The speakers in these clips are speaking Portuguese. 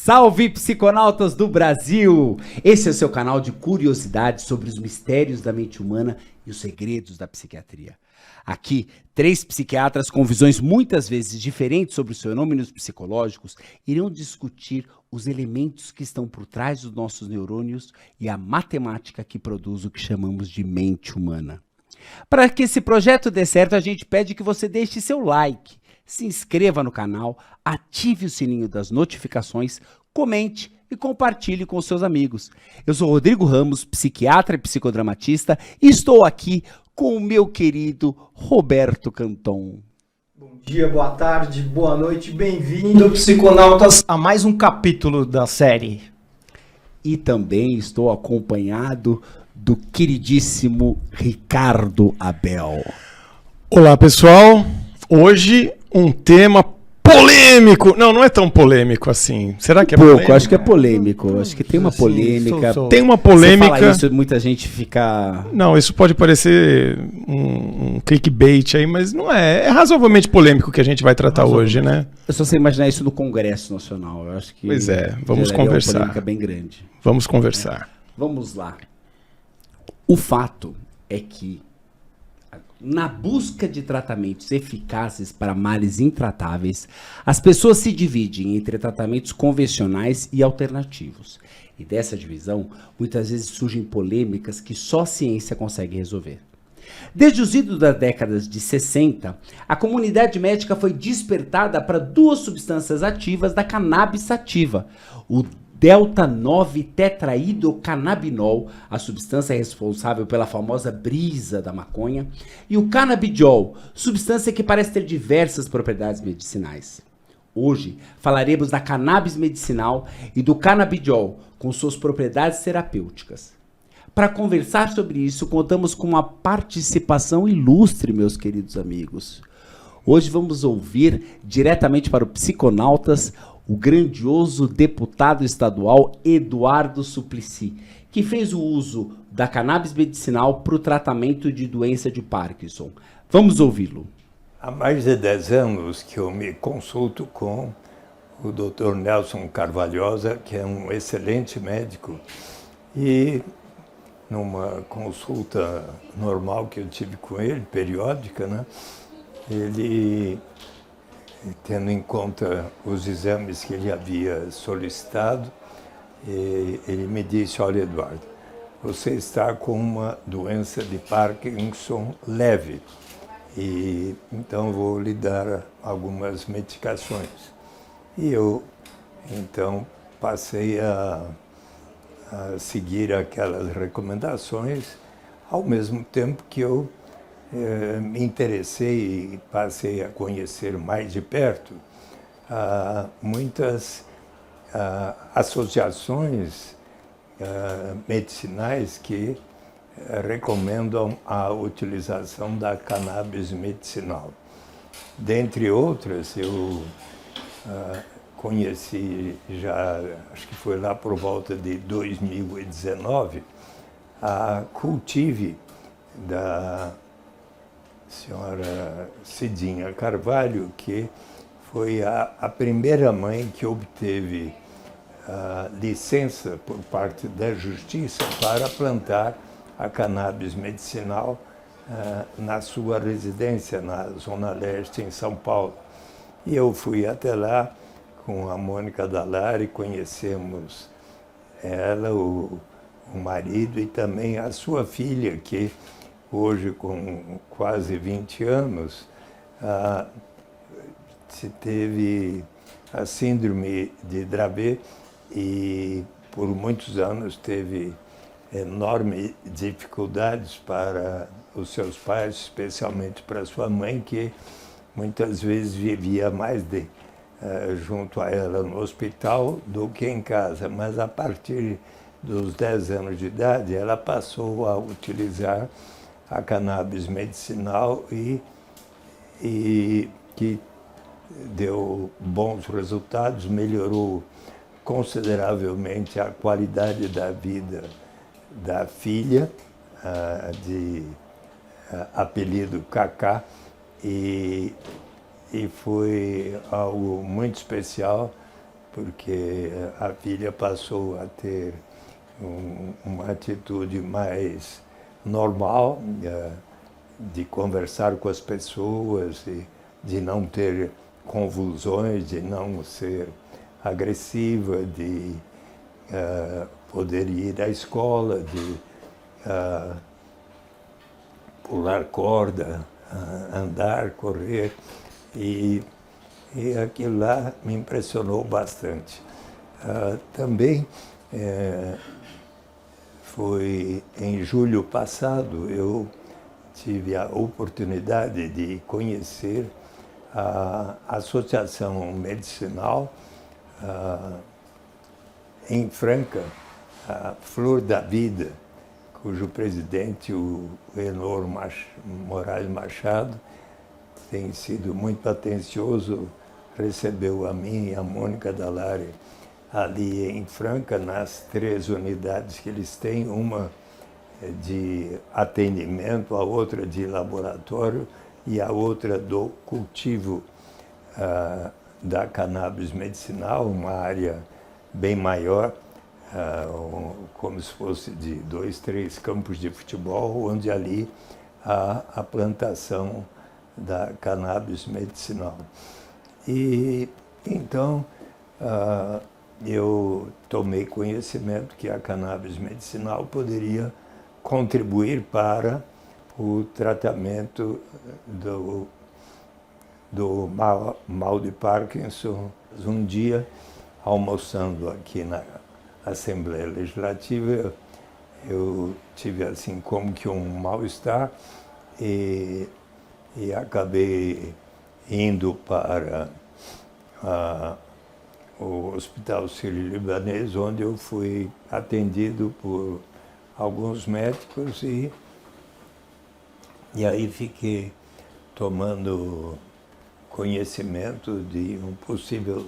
Salve, psiconautas do Brasil! Esse é o seu canal de curiosidades sobre os mistérios da mente humana e os segredos da psiquiatria. Aqui, 3 psiquiatras com visões muitas vezes diferentes sobre os fenômenos psicológicos irão discutir os elementos que estão por trás dos nossos neurônios e a matemática que produz o que chamamos de mente humana. Para que esse projeto dê certo, a gente pede que você deixe seu like, se inscreva no canal, ative o sininho das notificações, comente e compartilhe com seus amigos. Eu sou Rodrigo Ramos, psiquiatra e psicodramatista, e estou aqui com o meu querido Roberto Canton. Bom dia, boa tarde, boa noite, bem-vindo, psiconautas, a mais um capítulo da série. E também estou acompanhado do queridíssimo Ricardo Abel. Olá, pessoal. Hoje um tema polêmico. Não é tão polêmico assim. Será que é polêmico? Acho que é polêmico. Acho que tem uma polêmica. Tem uma polêmica. Você fala isso, muita gente fica... Não, isso pode parecer um clickbait aí, mas não é. É razoavelmente polêmico que a gente vai tratar hoje, né? É só você imaginar isso no Congresso Nacional. Eu acho que... Pois é, vamos geraria conversar. uma polêmica bem grande. Vamos conversar. Vamos lá. O fato é que, na busca de tratamentos eficazes para males intratáveis, as pessoas se dividem entre tratamentos convencionais e alternativos. E dessa divisão, muitas vezes surgem polêmicas que só a ciência consegue resolver. Desde os idos das décadas de 60, a comunidade médica foi despertada para 2 substâncias ativas da cannabis sativa, o delta-9-tetraidrocannabinol, a substância responsável pela famosa brisa da maconha, e o cannabidiol, substância que parece ter diversas propriedades medicinais. Hoje falaremos da cannabis medicinal e do cannabidiol, com suas propriedades terapêuticas. Para conversar sobre isso, contamos com uma participação ilustre, meus queridos amigos. Hoje vamos ouvir diretamente para o Psiconautas o grandioso deputado estadual Eduardo Suplicy, que fez o uso da cannabis medicinal para o tratamento de doença de Parkinson. Vamos ouvi-lo. Há mais de 10 anos que eu me consulto com o Dr. Nelson Carvalhosa, que é um excelente médico, e numa consulta normal que eu tive com ele, periódica, né, ele, tendo em conta os exames que ele havia solicitado, ele me disse: olha, Eduardo, você está com uma doença de Parkinson leve, e então vou lhe dar algumas medicações. E eu, então, passei a seguir aquelas recomendações, ao mesmo tempo que eu me interessei e passei a conhecer mais de perto muitas associações medicinais que recomendam a utilização da cannabis medicinal. Dentre outras, eu conheci já, acho que foi lá por volta de 2019, a Cultive, da senhora Cidinha Carvalho, que foi a primeira mãe que obteve licença por parte da Justiça para plantar a cannabis medicinal na sua residência, na Zona Leste, em São Paulo. E eu fui até lá com a Mônica Dallari, conhecemos ela, o marido e também a sua filha, que hoje, com quase 20 anos, se teve a síndrome de Dravet e por muitos anos teve enormes dificuldades para os seus pais, especialmente para sua mãe, que muitas vezes vivia mais junto a ela no hospital do que em casa. Mas a partir dos 10 anos de idade, ela passou a utilizar a cannabis medicinal e que deu bons resultados, melhorou consideravelmente a qualidade da vida da filha, de apelido Cacá, e foi algo muito especial, porque a filha passou a ter uma atitude mais normal, de conversar com as pessoas, de não ter convulsões, de não ser agressiva, de poder ir à escola, de pular corda, andar, correr, e aquilo lá me impressionou bastante. Também foi em julho passado, eu tive a oportunidade de conhecer a Associação Medicinal em Franca, a Flor da Vida, cujo presidente, o Enor Moraes Machado, tem sido muito atencioso, recebeu a mim e a Mônica Dallari ali em Franca, nas 3 unidades que eles têm, uma de atendimento, a outra de laboratório e a outra do cultivo da cannabis medicinal, uma área bem maior, como se fosse de 2, 3 campos de futebol, onde ali há a plantação da cannabis medicinal. E então eu tomei conhecimento que a cannabis medicinal poderia contribuir para o tratamento do mal de Parkinson. Um dia, almoçando aqui na Assembleia Legislativa, eu tive assim como que um mal-estar e acabei indo para o Hospital Sírio-Libanês, onde eu fui atendido por alguns médicos e aí fiquei tomando conhecimento de um possível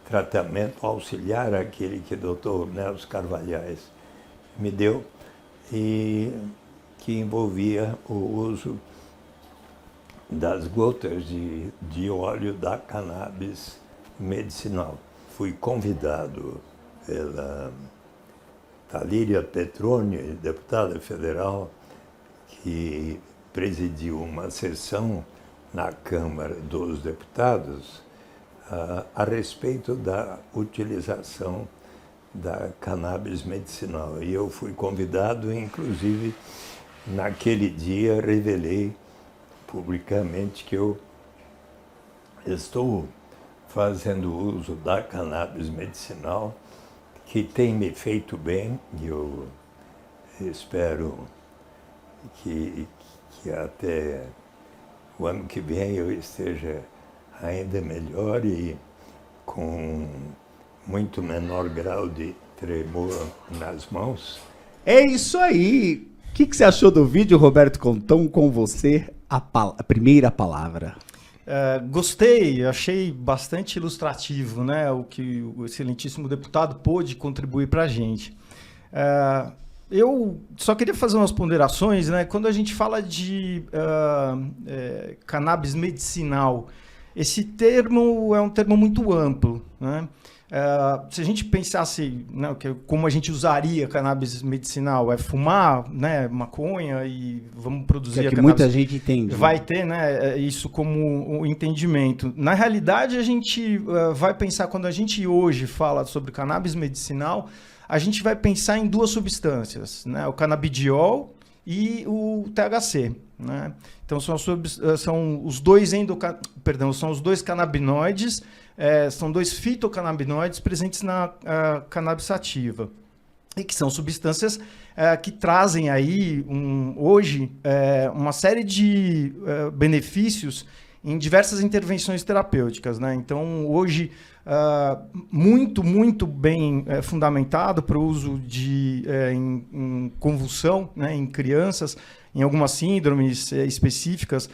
tratamento auxiliar àquele que o Dr. Nelson Carvalhais me deu e que envolvia o uso das gotas de óleo da cannabis medicinal. Fui convidado pela Talíria Petroni, deputada federal, que presidiu uma sessão na Câmara dos Deputados a respeito da utilização da cannabis medicinal. E eu fui convidado, inclusive, naquele dia revelei publicamente que eu estou fazendo uso da cannabis medicinal, que tem me feito bem, e eu espero que até o ano que vem eu esteja ainda melhor e com muito menor grau de tremor nas mãos. É isso aí! O que você achou do vídeo, Roberto Contão? Com você, a primeira palavra. Gostei, achei bastante ilustrativo, né, o que o excelentíssimo deputado pôde contribuir para a gente. Eu só queria fazer umas ponderações, né? Quando a gente fala de cannabis medicinal, esse termo é um termo muito amplo, né? Se a gente pensasse, né, como a gente usaria cannabis medicinal, é fumar, né, maconha e vamos produzir que a cannabis. Muita gente entende. Vai ter, né, isso como um entendimento. Na realidade, a gente vai pensar, quando a gente hoje fala sobre cannabis medicinal, a gente vai pensar em 2 substâncias, né, o canabidiol e o THC, né? Então são os dois são os 2 canabinoides. São 2 fitocannabinoides presentes na cannabis sativa e que são substâncias que trazem aí hoje uma série de benefícios em diversas intervenções terapêuticas, né? Então hoje muito bem fundamentado para o uso em convulsão, né, em crianças, em algumas síndromes específicas,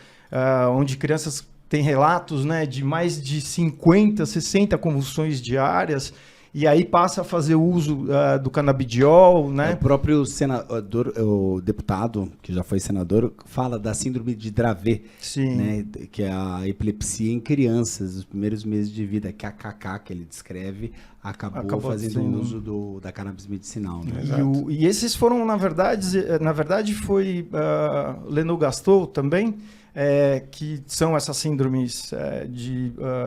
onde crianças tem relatos, né, de mais de 50, 60 convulsões diárias e aí passa a fazer uso do canabidiol, né? O próprio senador, o deputado, que já foi senador, fala da síndrome de Dravet, Sim. né, que é a epilepsia em crianças, os primeiros meses de vida, que a KK que ele descreve, acabou fazendo uso da cannabis medicinal. Né? E esses foram, na verdade foi Lennox Gastaut também, que são essas síndromes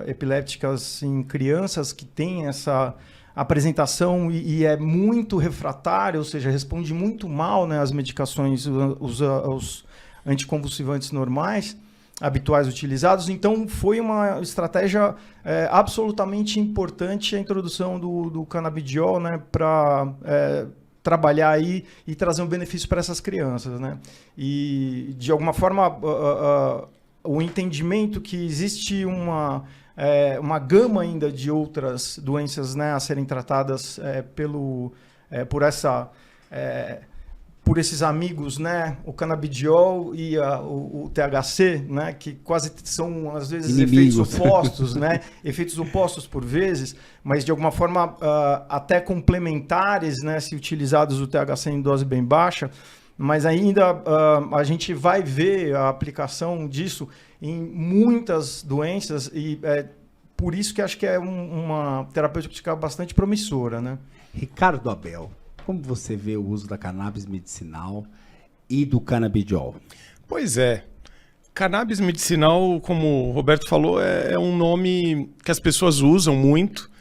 epilépticas em crianças que têm essa apresentação e é muito refratária, ou seja, responde muito mal, né, às medicações, os anticonvulsivantes normais, habituais utilizados. Então, foi uma estratégia absolutamente importante a introdução do canabidiol, né, para trabalhar aí e trazer um benefício para essas crianças, né? E, de alguma forma, o entendimento que existe uma gama ainda de outras doenças, né, a serem tratadas por esses amigos, né, o canabidiol e o THC, né, que quase são às vezes inimigos. Efeitos opostos, né, efeitos opostos por vezes, mas de alguma forma até complementares, né, se utilizados o THC em dose bem baixa. Mas ainda a gente vai ver a aplicação disso em muitas doenças e por isso que acho que é uma terapêutica bastante promissora, né? Ricardo Abel, como você vê o uso da cannabis medicinal e do canabidiol? Pois é. Cannabis medicinal, como o Roberto falou, é um nome que as pessoas usam muito,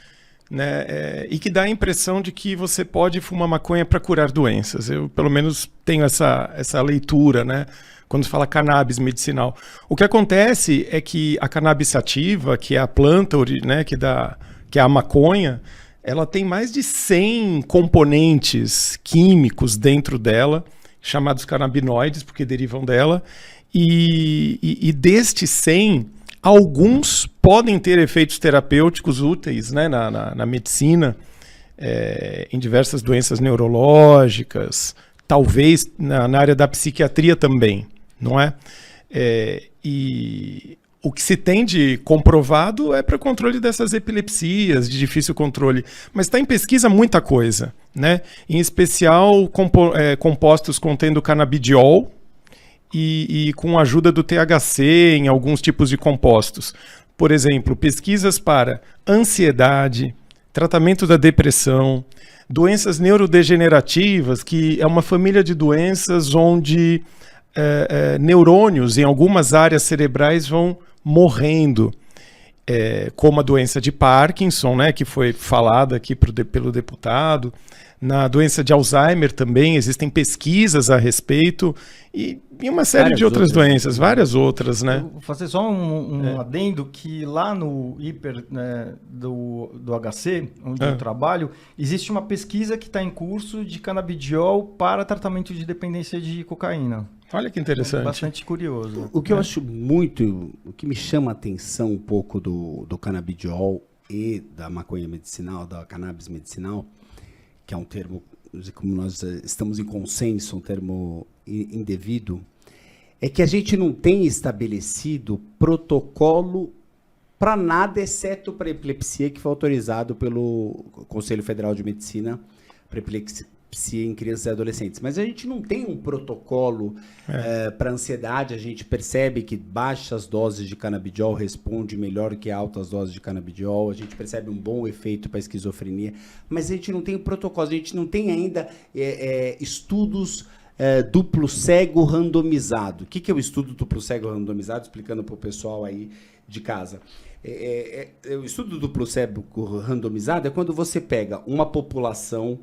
né? E que dá a impressão de que você pode fumar maconha para curar doenças. Eu, pelo menos, tenho essa leitura, né? Quando se fala cannabis medicinal. O que acontece é que a cannabis sativa, que é a planta, né, que é a maconha, ela tem mais de 100 componentes químicos dentro dela, chamados canabinoides, porque derivam dela, e destes 100, alguns podem ter efeitos terapêuticos úteis, né, na medicina, em diversas doenças neurológicas, talvez na área da psiquiatria também, não é? E o que se tem de comprovado é para controle dessas epilepsias, de difícil controle. Mas está em pesquisa muita coisa, né? Em especial compostos contendo canabidiol e com a ajuda do THC em alguns tipos de compostos. Por exemplo, pesquisas para ansiedade, tratamento da depressão, doenças neurodegenerativas, que é uma família de doenças onde neurônios em algumas áreas cerebrais vão morrendo, como a doença de Parkinson, né, que foi falada aqui pelo deputado. Na doença de Alzheimer também existem pesquisas a respeito e uma série de outras doenças, várias outras, né? Vou fazer só um adendo que lá no hiper, né, do HC, onde eu trabalho, existe uma pesquisa que está em curso de canabidiol para tratamento de dependência de cocaína. Olha que interessante. Bastante curioso. O que eu acho o que me chama a atenção um pouco do canabidiol e da maconha medicinal, da cannabis medicinal, que é um termo, como nós estamos em consenso, um termo indevido, é que a gente não tem estabelecido protocolo para nada, exceto para epilepsia, que foi autorizado pelo Conselho Federal de Medicina para epilepsia em crianças e adolescentes. Mas a gente não tem um protocolo para ansiedade. A gente percebe que baixas doses de canabidiol respondem melhor que altas doses de canabidiol. A gente percebe um bom efeito para esquizofrenia. Mas a gente não tem um protocolo. A gente não tem ainda estudos duplo cego randomizado. O que é o estudo duplo cego randomizado? Explicando para o pessoal aí de casa. O estudo duplo cego randomizado é quando você pega uma população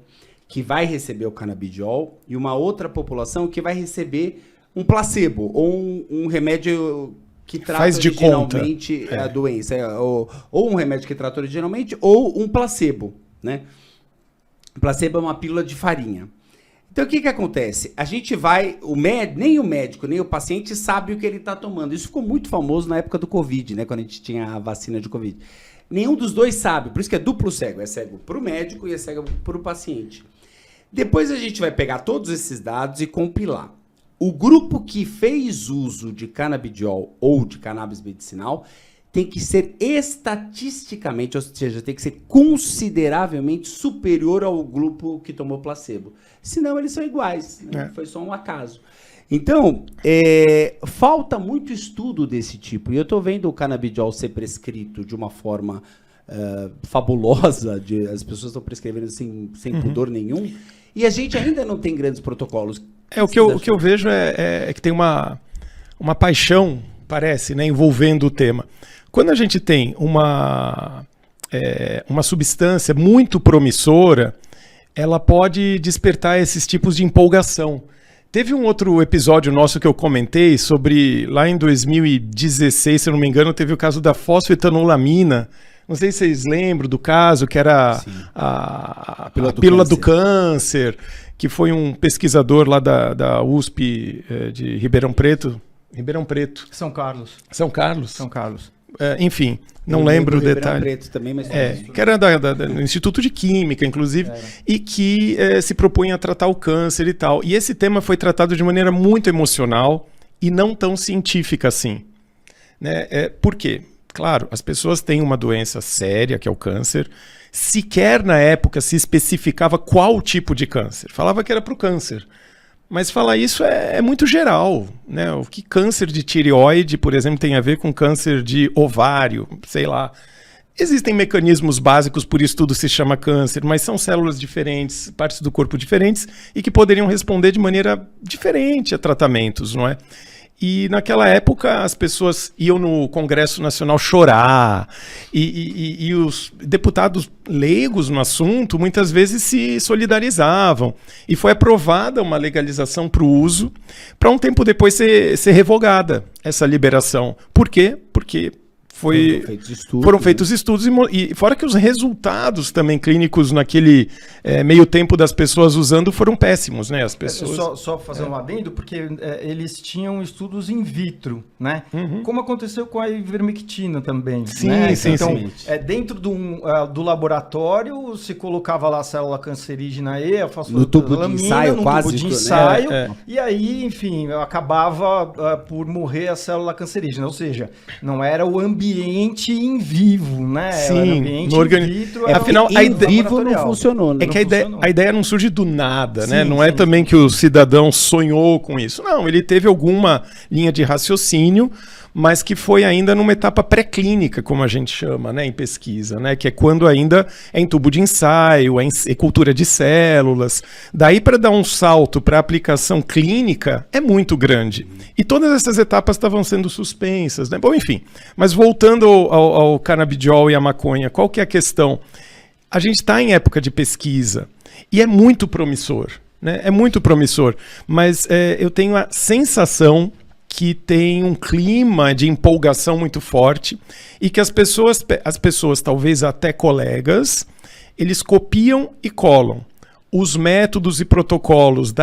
que vai receber o canabidiol e uma outra população que vai receber um placebo ou um remédio que trata originalmente a doença, ou um remédio que trata originalmente ou um placebo, né? O placebo é uma pílula de farinha. Então, o que acontece? A gente vai... nem o médico, nem o paciente sabe o que ele está tomando. Isso ficou muito famoso na época do Covid, né? Quando a gente tinha a vacina de Covid. Nenhum dos dois sabe. Por isso que é duplo cego. É cego para o médico e é cego para o paciente. Depois a gente vai pegar todos esses dados e compilar. O grupo que fez uso de canabidiol ou de cannabis medicinal tem que ser estatisticamente, ou seja, tem que ser consideravelmente superior ao grupo que tomou placebo. Senão eles são iguais, né? Foi só um acaso. Então, falta muito estudo desse tipo. E eu estou vendo o canabidiol ser prescrito de uma forma fabulosa, as pessoas estão prescrevendo sem pudor nenhum, e a gente ainda não tem grandes protocolos. O que eu vejo é que tem uma paixão, parece, né, envolvendo o tema. Quando a gente tem uma substância muito promissora, ela pode despertar esses tipos de empolgação. Teve um outro episódio nosso que eu comentei sobre, lá em 2016, se eu não me engano, teve o caso da fosfetanolamina. Não sei se vocês lembram do caso, que era a pílula do câncer, que foi um pesquisador lá da USP de Ribeirão Preto. São Carlos. Enfim, não lembro o detalhe. Preto também, mas que era do Instituto de Química, inclusive, e que se propunha a tratar o câncer e tal. E esse tema foi tratado de maneira muito emocional e não tão científica assim. Né? Por quê? Claro, as pessoas têm uma doença séria, que é o câncer. Sequer na época se especificava qual tipo de câncer. Falava que era para o câncer. Mas falar isso é muito geral, né? O que câncer de tireoide, por exemplo, tem a ver com câncer de ovário, sei lá. Existem mecanismos básicos, por isso tudo se chama câncer, mas são células diferentes, partes do corpo diferentes, e que poderiam responder de maneira diferente a tratamentos, não é? E naquela época as pessoas iam no Congresso Nacional chorar e os deputados leigos no assunto muitas vezes se solidarizavam. E foi aprovada uma legalização para o uso, para um tempo depois ser revogada essa liberação. Por quê? Porque foram feitos estudos e fora que os resultados também clínicos naquele meio tempo das pessoas usando foram péssimos, né? As pessoas... Só fazer um adendo, porque eles tinham estudos in vitro, né? Como aconteceu com a ivermectina também. Sim, né? sim, então, sim. Dentro do laboratório, se colocava lá a célula cancerígena E, a no tubo de ensaio, tubo de ensaio, e aí, enfim, acabava por morrer a célula cancerígena. Ou seja, não era o ambiente em vivo, né? Sim, no organismo. In vitro, afinal, a vivo não funcionou, né? É que a ideia não surge do nada, né? Não é também que o cidadão sonhou com isso. Não, ele teve alguma linha de raciocínio, mas que foi ainda numa etapa pré-clínica, como a gente chama, né, em pesquisa, né, que é quando ainda é em tubo de ensaio, é cultura de células. Daí para dar um salto para a aplicação clínica é muito grande. E todas essas etapas estavam sendo suspensas, né? Bom, enfim. Mas voltando ao canabidiol e à maconha, qual que é a questão? A gente está em época de pesquisa e é muito promissor, né? É muito promissor, mas eu tenho a sensação que tem um clima de empolgação muito forte e que as pessoas, talvez até colegas, eles copiam e colam os métodos e protocolos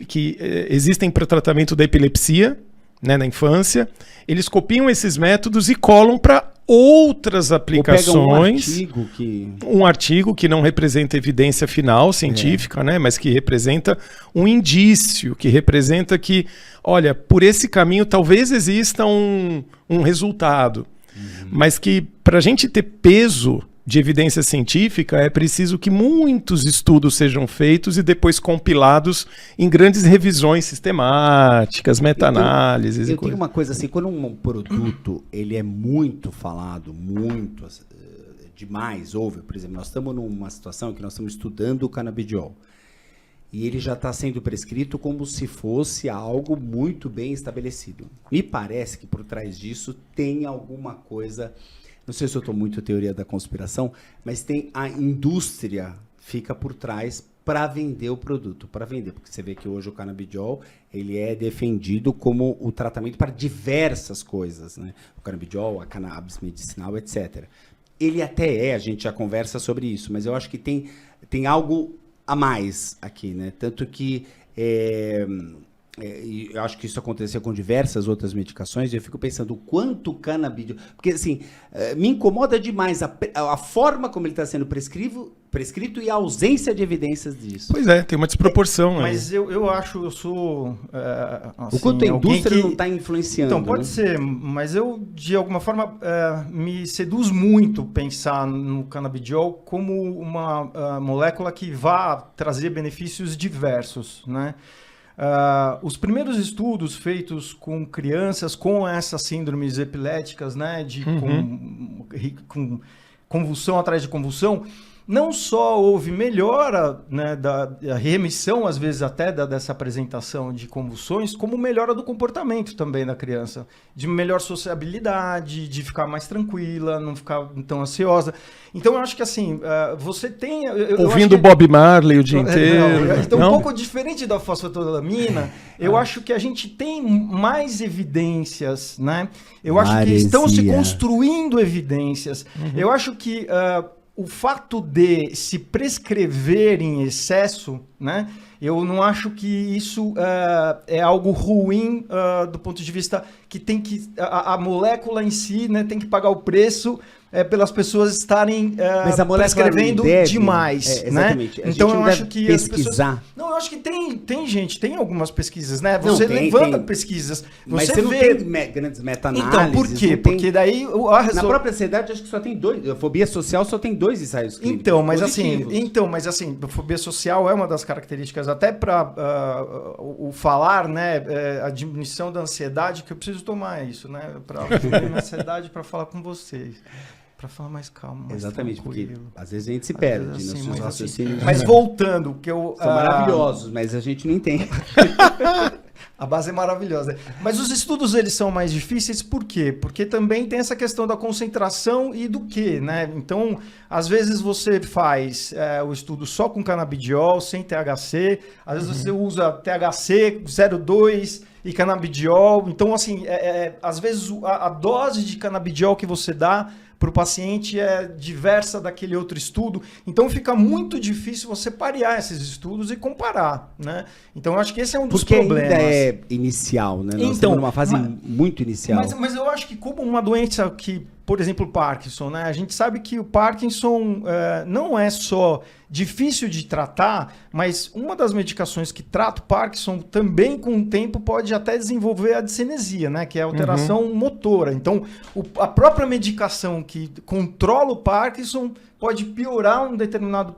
que existem para o tratamento da epilepsia, né, na infância, eles copiam esses métodos e colam para outras aplicações. Um artigo que não representa evidência final científica, né, mas que representa um indício, que representa que, olha, por esse caminho talvez exista um resultado, mas que para a gente ter peso de evidência científica é preciso que muitos estudos sejam feitos e depois compilados em grandes revisões sistemáticas, meta-análises e coisas. Eu tenho uma coisa assim, quando um produto ele é muito falado, muito demais, por exemplo, nós estamos numa situação em que nós estamos estudando o canabidiol e ele já está sendo prescrito como se fosse algo muito bem estabelecido. Me parece que por trás disso tem alguma coisa... Não sei se eu estou muito teoria da conspiração, mas tem a indústria fica por trás para vender o produto, porque você vê que hoje o canabidiol ele é defendido como o tratamento para diversas coisas, né? O canabidiol, a cannabis medicinal, etc. Ele até a gente já conversa sobre isso, mas eu acho que tem algo a mais aqui, né? Tanto que eu acho que isso aconteceu com diversas outras medicações, e eu fico pensando o quanto o canabidiol... Porque, assim, me incomoda demais a forma como ele está sendo prescrito e a ausência de evidências disso. Pois é, tem uma desproporção. Mas eu acho, eu sou... assim, O quanto a indústria que... não está influenciando. Então, pode ser, mas eu, de alguma forma, me seduz muito pensar no canabidiol como uma molécula que vá trazer benefícios diversos, né? Os primeiros estudos feitos com crianças com essas síndromes epiléticas, né, com convulsão atrás de convulsão, não só houve melhora, né, da remissão, às vezes até dessa apresentação de convulsões, como melhora do comportamento também da criança, de melhor sociabilidade, de ficar mais tranquila, não ficar tão ansiosa. Então eu acho que assim, você tem... Ouvindo Bob Marley o dia inteiro. Então um pouco diferente da fosfetilamina, eu acho que a gente tem mais evidências, né? Eu acho que estão se construindo evidências. Eu acho que... o fato de se prescrever em excesso, né, eu não acho que isso é algo ruim do ponto de vista que tem que... A molécula em si, né, tem que pagar o preço pelas pessoas estarem prescrevendo demais. Exatamente. Né? Então eu acho que pesquisar. As pessoas... Não, eu acho que tem gente, tem algumas pesquisas, né? Você levanta pesquisas, mas você não vê... tem grandes meta-análises. Então, por quê? Porque daí... Na própria ansiedade, acho que só tem 2. A fobia social só tem 2 ensaios clínicos. Então, mas assim, a fobia social é uma das características, até para o falar, né? A diminuição da ansiedade, que eu preciso tomar isso, né? Para diminuir a ansiedade, para falar com vocês. Para falar mais calmo, mais exatamente, tranquilo. Porque às vezes a gente se perde nos seus raciocínios. Mas voltando, que eu... São maravilhosos, mas a gente não entende. A base é maravilhosa. Mas os estudos, eles são mais difíceis, por quê? Porque também tem essa questão da concentração e do quê, né? Então, às vezes você faz o estudo só com canabidiol, sem THC, às vezes você usa THC 0,2 e canabidiol. Então, assim, às vezes a dose de canabidiol que você dá para o paciente é diversa daquele outro estudo. Então fica muito difícil você parear esses estudos e comparar, né? Então eu acho que esse é um dos problemas. Porque ainda é inicial, né? Nós estamos numa fase muito inicial. Mas eu acho que como uma doença que, por exemplo, o Parkinson, né? A gente sabe que o Parkinson não é só difícil de tratar, mas uma das medicações que trata o Parkinson também, com o tempo, pode até desenvolver a discinesia, né? Que é a alteração motora. Então, a própria medicação que controla o Parkinson pode piorar um determinado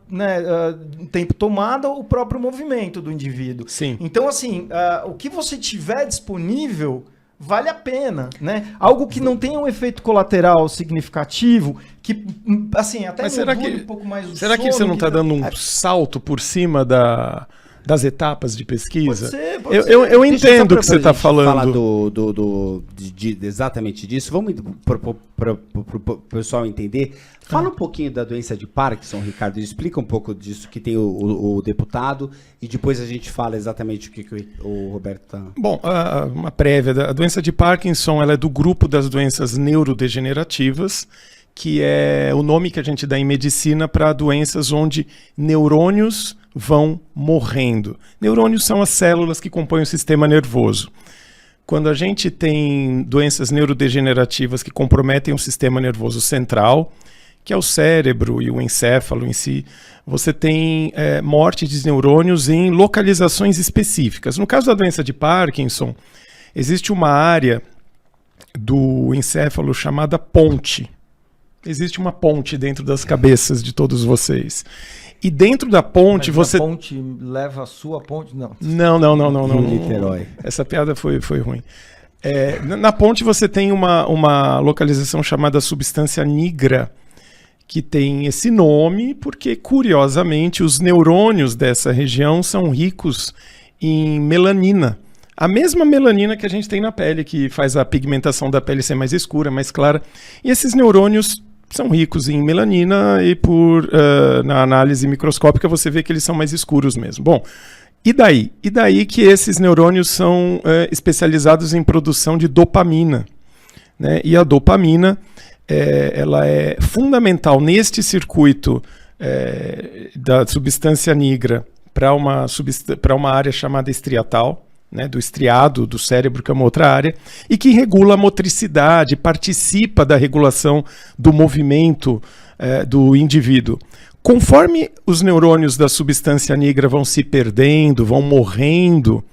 tempo tomada o próprio movimento do indivíduo. Sim. Então, assim, o que você tiver disponível... vale a pena, né? Algo que não tenha um efeito colateral significativo, que, assim, até um pouco mais o será que você não está dando um salto por cima das etapas de pesquisa? Pode ser. Eu entendo o que você está falando. Falar exatamente disso. Vamos para o pessoal entender. Fala um pouquinho da doença de Parkinson, Ricardo. Explica um pouco disso que tem o deputado e depois a gente fala exatamente o que o Roberto está... Bom, uma prévia. A doença de Parkinson ela é do grupo das doenças neurodegenerativas, que é o nome que a gente dá em medicina para doenças onde neurônios vão morrendo. Neurônios são as células que compõem o sistema nervoso. Quando a gente tem doenças neurodegenerativas que comprometem o sistema nervoso central, que é o cérebro e o encéfalo em si, você tem morte de neurônios em localizações específicas. No caso da doença de Parkinson, existe uma área do encéfalo chamada ponte. Existe uma ponte dentro das cabeças de todos vocês. E dentro da ponte A ponte leva a sua ponte? Não. Não. Niterói. Essa piada foi ruim. Na ponte você tem uma localização chamada substância nigra, que tem esse nome porque, curiosamente, os neurônios dessa região são ricos em melanina. A mesma melanina que a gente tem na pele, que faz a pigmentação da pele ser mais escura, mais clara. E esses neurônios são ricos em melanina e na análise microscópica você vê que eles são mais escuros mesmo. Bom, e daí? E daí que esses neurônios são especializados em produção de dopamina, né? E a dopamina ela é fundamental neste circuito da substância nigra para uma área chamada estriatal, né, do estriado do cérebro, que é uma outra área, e que regula a motricidade, participa da regulação do movimento do indivíduo. Conforme os neurônios da substância negra vão se perdendo, vão morrendo,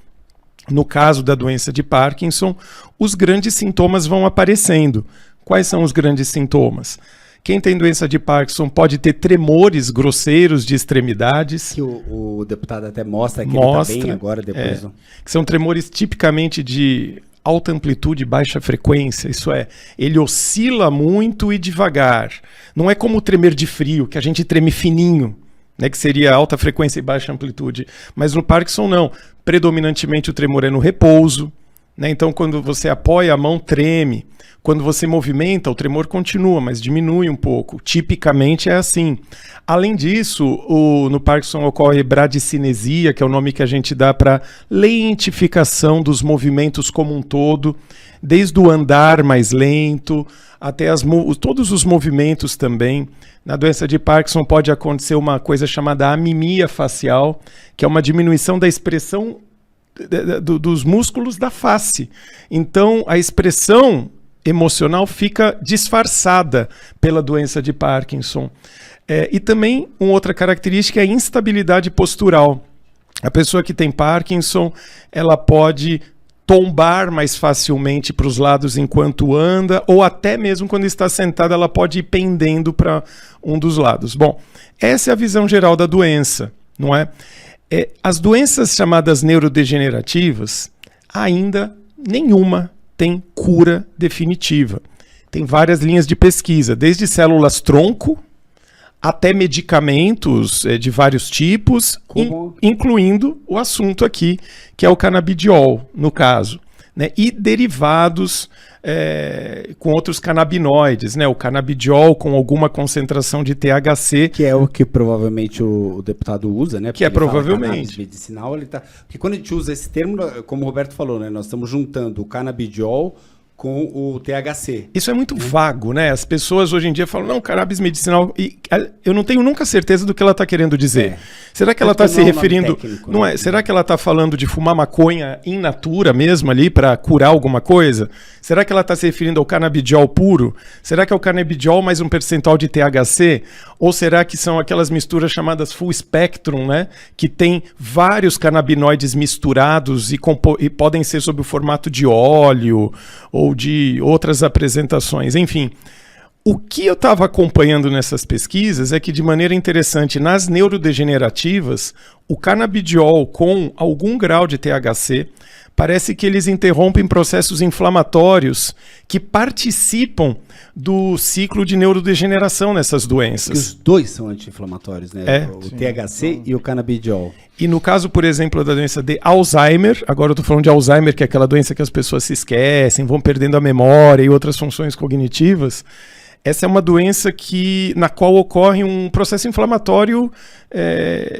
no caso da doença de Parkinson, os grandes sintomas vão aparecendo. Quais são os grandes sintomas? Quem tem doença de Parkinson pode ter tremores grosseiros de extremidades. Que o deputado até mostra que ele está bem agora, depois. Que são tremores tipicamente de alta amplitude e baixa frequência. Isso é, ele oscila muito e devagar. Não é como o tremer de frio, que a gente treme fininho, né, que seria alta frequência e baixa amplitude. Mas no Parkinson não. Predominantemente o tremor é no repouso, né? Então quando você apoia a mão, treme. Quando você movimenta, o tremor continua, mas diminui um pouco. Tipicamente é assim. Além disso, no Parkinson ocorre bradicinesia, que é o nome que a gente dá para lentificação dos movimentos como um todo, desde o andar mais lento até todos os movimentos também. Na doença de Parkinson pode acontecer uma coisa chamada amimia facial, que é uma diminuição da expressão dos músculos da face. Então, a expressão emocional fica disfarçada pela doença de Parkinson. E também uma outra característica é a instabilidade postural. A pessoa que tem Parkinson, ela pode tombar mais facilmente para os lados enquanto anda, ou até mesmo quando está sentada, ela pode ir pendendo para um dos lados. Bom, essa é a visão geral da doença, não é? As doenças chamadas neurodegenerativas, ainda nenhuma tem cura definitiva. Tem várias linhas de pesquisa, desde células-tronco até medicamentos de vários tipos, incluindo o assunto aqui, que é o canabidiol, no caso, né? E derivados com outros canabinoides, né? O canabidiol com alguma concentração de THC. Que é o que provavelmente o deputado usa, né? Que é provavelmente. Medicinal, ele tá... Porque quando a gente usa esse termo, como o Roberto falou, né? Nós estamos juntando o canabidiol com o THC. Isso é muito vago, né? As pessoas hoje em dia falam, não, cannabis medicinal... E eu não tenho nunca certeza do que ela está querendo dizer. Será que ela está se referindo... Técnico, não é? Será que ela está falando de fumar maconha in natura mesmo ali para curar alguma coisa? Será que ela está se referindo ao canabidiol puro? Será que é o canabidiol mais um percentual de THC? Ou será que são aquelas misturas chamadas full spectrum, né? Que tem vários canabinoides misturados e podem ser sob o formato de óleo ou de outras apresentações. Enfim, o que eu estava acompanhando nessas pesquisas é que, de maneira interessante, nas neurodegenerativas, o canabidiol com algum grau de THC parece que eles interrompem processos inflamatórios que participam do ciclo de neurodegeneração nessas doenças. Os dois são anti-inflamatórios, né? O THC e o canabidiol. E no caso, por exemplo, da doença de Alzheimer, agora eu estou falando de Alzheimer, que é aquela doença que as pessoas se esquecem, vão perdendo a memória e outras funções cognitivas, essa é uma doença na qual ocorre um processo inflamatório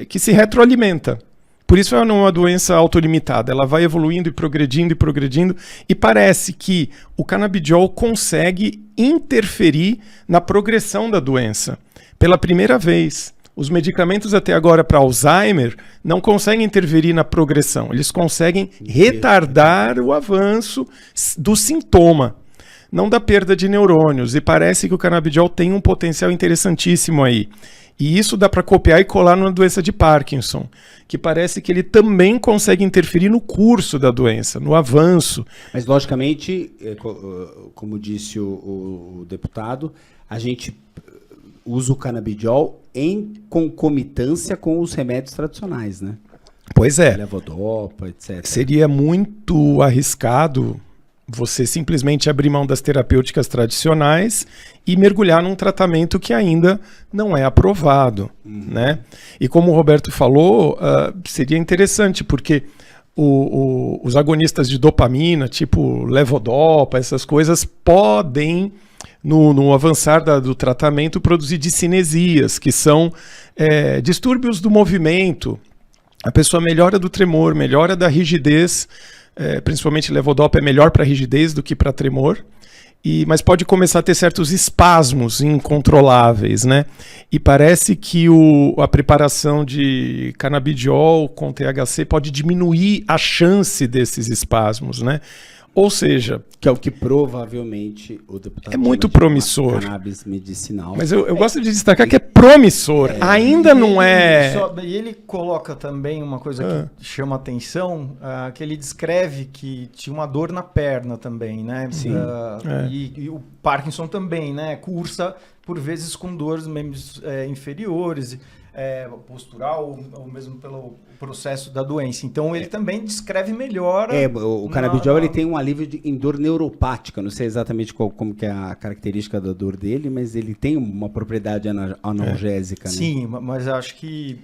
que se retroalimenta. Por isso ela não é uma doença autolimitada, ela vai evoluindo e progredindo, e parece que o canabidiol consegue interferir na progressão da doença. Pela primeira vez, os medicamentos até agora para Alzheimer não conseguem interferir na progressão, eles conseguem retardar o avanço do sintoma, não da perda de neurônios, e parece que o canabidiol tem um potencial interessantíssimo aí. E isso dá para copiar e colar numa doença de Parkinson, que parece que ele também consegue interferir no curso da doença, no avanço. Mas, logicamente, como disse o deputado, a gente usa o canabidiol em concomitância com os remédios tradicionais, né? Pois é. Levodopa, etc. Seria muito arriscado você simplesmente abrir mão das terapêuticas tradicionais e mergulhar num tratamento que ainda não é aprovado, né? E como o Roberto falou, seria interessante, porque os agonistas de dopamina, tipo levodopa, essas coisas, podem, no avançar do tratamento, produzir discinesias, que são distúrbios do movimento. A pessoa melhora do tremor, melhora da rigidez, principalmente levodopa é melhor para rigidez do que para tremor, mas pode começar a ter certos espasmos incontroláveis, né? E parece que a preparação de canabidiol com THC pode diminuir a chance desses espasmos, né? Ou seja, Que é o que provavelmente o deputado É muito chama de promissor. cannabis medicinal. mas eu gosto de destacar que é promissor. Ainda não é... E ele coloca também uma coisa que chama atenção, que ele descreve que tinha uma dor na perna também, né? Sim. E o Parkinson também, né? Cursa por vezes com dores membros inferiores, postural, ou mesmo pelo processo da doença. Então ele também descreve melhor. O canabidiol ele tem um alívio em dor neuropática. Não sei exatamente como que é a característica da dor dele, mas ele tem uma propriedade analgésica. Né? Sim, mas acho que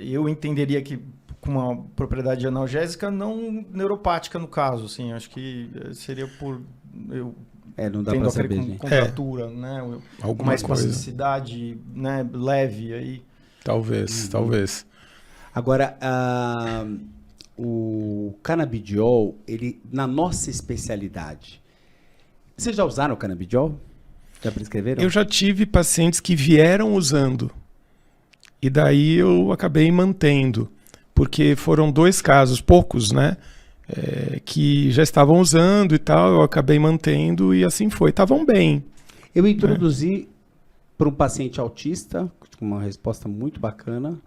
eu entenderia que com uma propriedade analgésica, não neuropática no caso. Assim, acho que seria por... Não dá tendo pra a ver saber, com gente. contratura, né? Alguma uma coisa. espasticidade, né? Leve aí. Talvez. Agora, o canabidiol, ele, na nossa especialidade, vocês já usaram o canabidiol? Já prescreveram? Eu já tive pacientes que vieram usando. E daí eu acabei mantendo. Porque foram 2 casos, poucos, né? Que já estavam usando e tal, eu acabei mantendo e assim foi. Estavam bem. Eu introduzi para um paciente autista, com uma resposta muito bacana.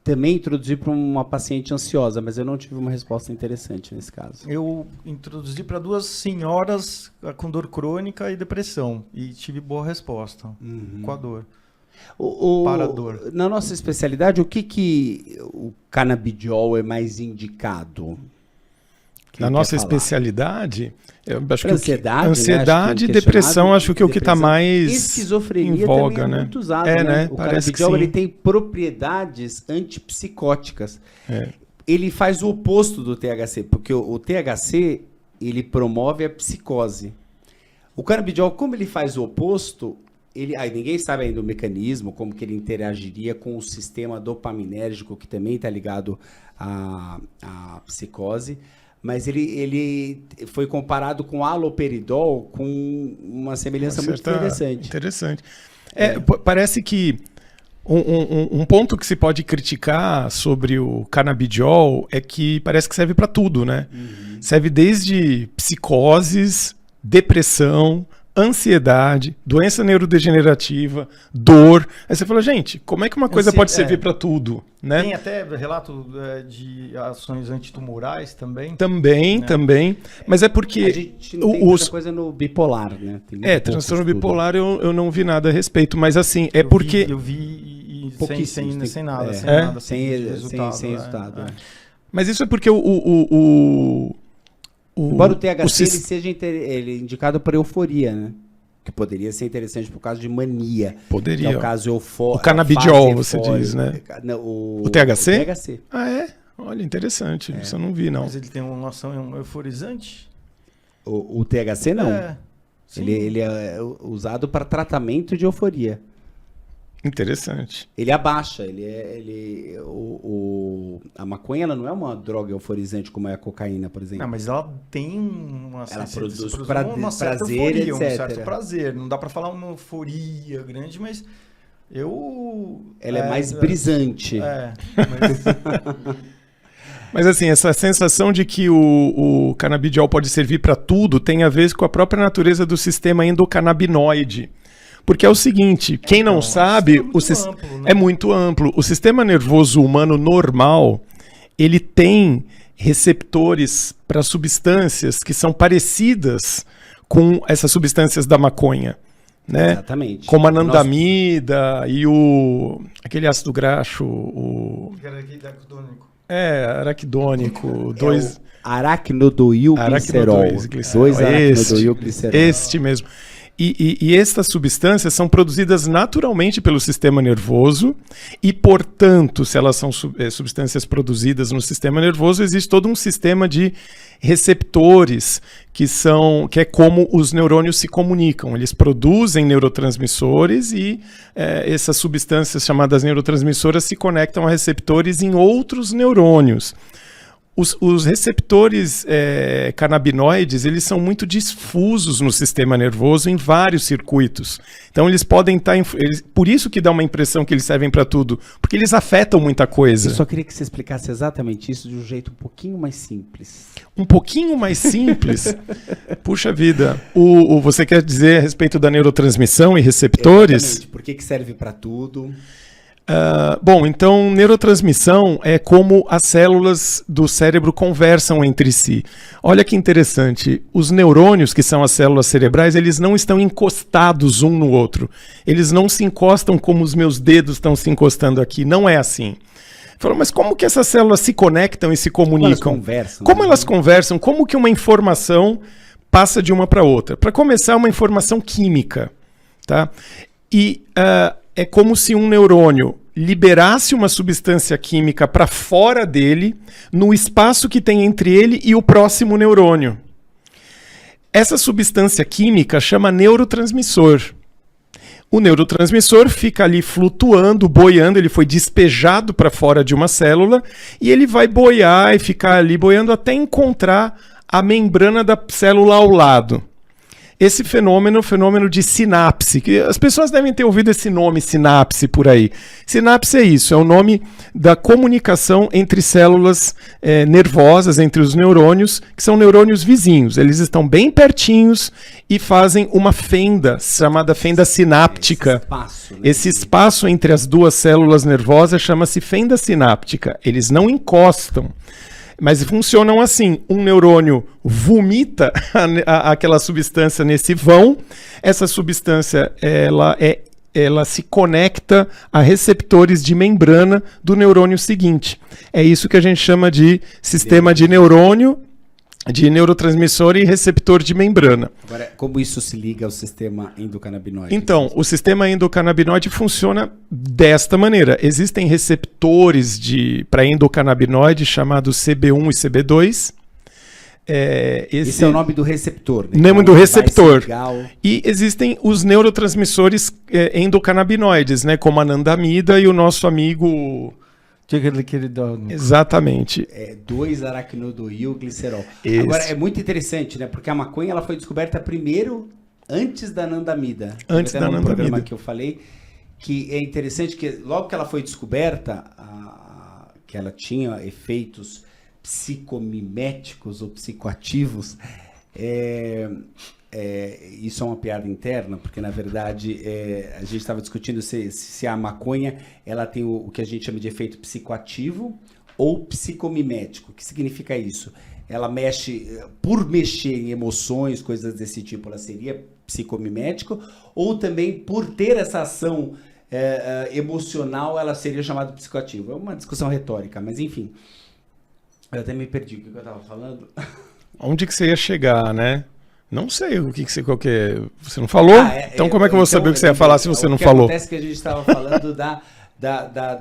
Também introduzi para uma paciente ansiosa, mas eu não tive uma resposta interessante nesse caso. Eu introduzi para 2 senhoras com dor crônica e depressão. E tive boa resposta com a dor. Para a dor. Na nossa especialidade, o que o canabidiol é mais indicado? Na nossa especialidade, eu acho que ansiedade, ansiedade né? e depressão, acho que é o que está mais esquizofrenia em voga, também é né? muito usado, né? O Parece que canabidiol sim. ele tem propriedades antipsicóticas. É. Ele faz o oposto do THC, porque o THC ele promove a psicose. O canabidiol, como ele faz o oposto, ninguém sabe ainda o mecanismo, como que ele interagiria com o sistema dopaminérgico, que também está ligado à psicose. Mas ele foi comparado com haloperidol com uma semelhança muito interessante. Interessante. Parece que um ponto que se pode criticar sobre o canabidiol é que parece que serve para tudo, né? Serve desde psicoses, depressão, ansiedade, doença neurodegenerativa, dor. Aí você fala, gente, como é que uma coisa pode servir para tudo? Né? Tem até relato de ações antitumorais também. Também. Mas é porque... A gente não tem muita coisa no bipolar, né? Transtorno bipolar eu não vi nada a respeito, mas assim, porque... Eu vi sem nada, sem resultado. Sem resultado. Mas isso é porque embora o THC ele seja ele é indicado para euforia, né? Que poderia ser interessante por causa de mania. Poderia. Que é o caso O canabidiol, você diz, né? O THC? O THC. Ah, é? Olha, interessante. Isso eu não vi, não. Mas ele tem uma ação euforizante? O THC, não. Ele é usado para tratamento de euforia. Interessante. Ele abaixa, a maconha ela não é uma droga euforizante como é a cocaína, por exemplo. Não, mas ela tem uma produz uma certa prazer, euforia, etc. um certo prazer. Não dá para falar uma euforia grande, mas ela é mais brisante. Mas assim, essa sensação de que o canabidiol pode servir para tudo tem a ver com a própria natureza do sistema endocannabinoide. Porque é o seguinte, quem não sabe, é muito amplo. O sistema nervoso humano normal, ele tem receptores para substâncias que são parecidas com essas substâncias da maconha. Né? Exatamente. Como a anandamida e aquele ácido graxo, araquidônico, aracnodoilglicerol. 2-aracnodoilglicerol. Este mesmo. E estas substâncias são produzidas naturalmente pelo sistema nervoso e, portanto, se elas são substâncias produzidas no sistema nervoso, existe todo um sistema de receptores que é como os neurônios se comunicam. Eles produzem neurotransmissores e essas substâncias chamadas neurotransmissoras se conectam a receptores em outros neurônios. Os receptores canabinoides, eles são muito difusos no sistema nervoso em vários circuitos. Então eles podem estar... por isso que dá uma impressão que eles servem para tudo, porque eles afetam muita coisa. Eu só queria que você explicasse exatamente isso de um jeito um pouquinho mais simples. Um pouquinho mais simples? Puxa vida. Você quer dizer a respeito da neurotransmissão e receptores? Exatamente. Por que serve para tudo? Bom, então neurotransmissão é como as células do cérebro conversam entre si. Olha que interessante, os neurônios, que são as células cerebrais, eles não estão encostados um no outro. Eles não se encostam como os meus dedos estão se encostando aqui, não é assim. Falou, mas como que essas células se conectam e se comunicam? Como elas conversam? Como que uma informação passa de uma para outra? Para começar, uma informação química, tá? E é como se um neurônio liberasse uma substância química para fora dele, no espaço que tem entre ele e o próximo neurônio. Essa substância química chama neurotransmissor. O neurotransmissor fica ali flutuando, boiando, ele foi despejado para fora de uma célula e ele vai boiar e ficar ali boiando até encontrar a membrana da célula ao lado. Esse fenômeno, o fenômeno de sinapse, que as pessoas devem ter ouvido esse nome, sinapse, por aí. Sinapse é isso, é o nome da comunicação entre células nervosas, entre os neurônios, que são neurônios vizinhos. Eles estão bem pertinhos e fazem uma fenda, chamada fenda sináptica. Esse espaço entre as duas células nervosas chama-se fenda sináptica. Eles não encostam. Mas funcionam assim, um neurônio vomita aquela substância nesse vão, essa substância ela se conecta a receptores de membrana do neurônio seguinte. É isso que a gente chama de sistema de neurônio, de neurotransmissor e receptor de membrana. Agora, como isso se liga ao sistema endocannabinoide? Então, o sistema endocannabinoide funciona desta maneira. Existem receptores para endocannabinoide chamados CB1 e CB2. Esse é o nome do receptor. Né? Nome do receptor. E existem os neurotransmissores endocannabinoides, né? Como a anandamida e o nosso amigo... Exatamente. 2-aracnodoilglicerol. Agora, é muito interessante, né? Porque a maconha ela foi descoberta primeiro antes da anandamida. Antes da anandamida. No programa que eu falei, que é interessante que logo que ela foi descoberta, que ela tinha efeitos psicomiméticos ou psicoativos, isso é uma piada interna, porque na verdade a gente estava discutindo se a maconha ela tem o que a gente chama de efeito psicoativo ou psicomimético. O que significa isso? Ela mexe, por mexer em emoções, coisas desse tipo, ela seria psicomimético, ou também por ter essa ação emocional, ela seria chamada de psicoativo. É uma discussão retórica, mas enfim. Eu até me perdi o que eu estava falando. Onde que você ia chegar, né? Não sei o que você não falou? Então como é que eu vou saber o que você ia falar se você não falou? Acontece que a gente estava falando da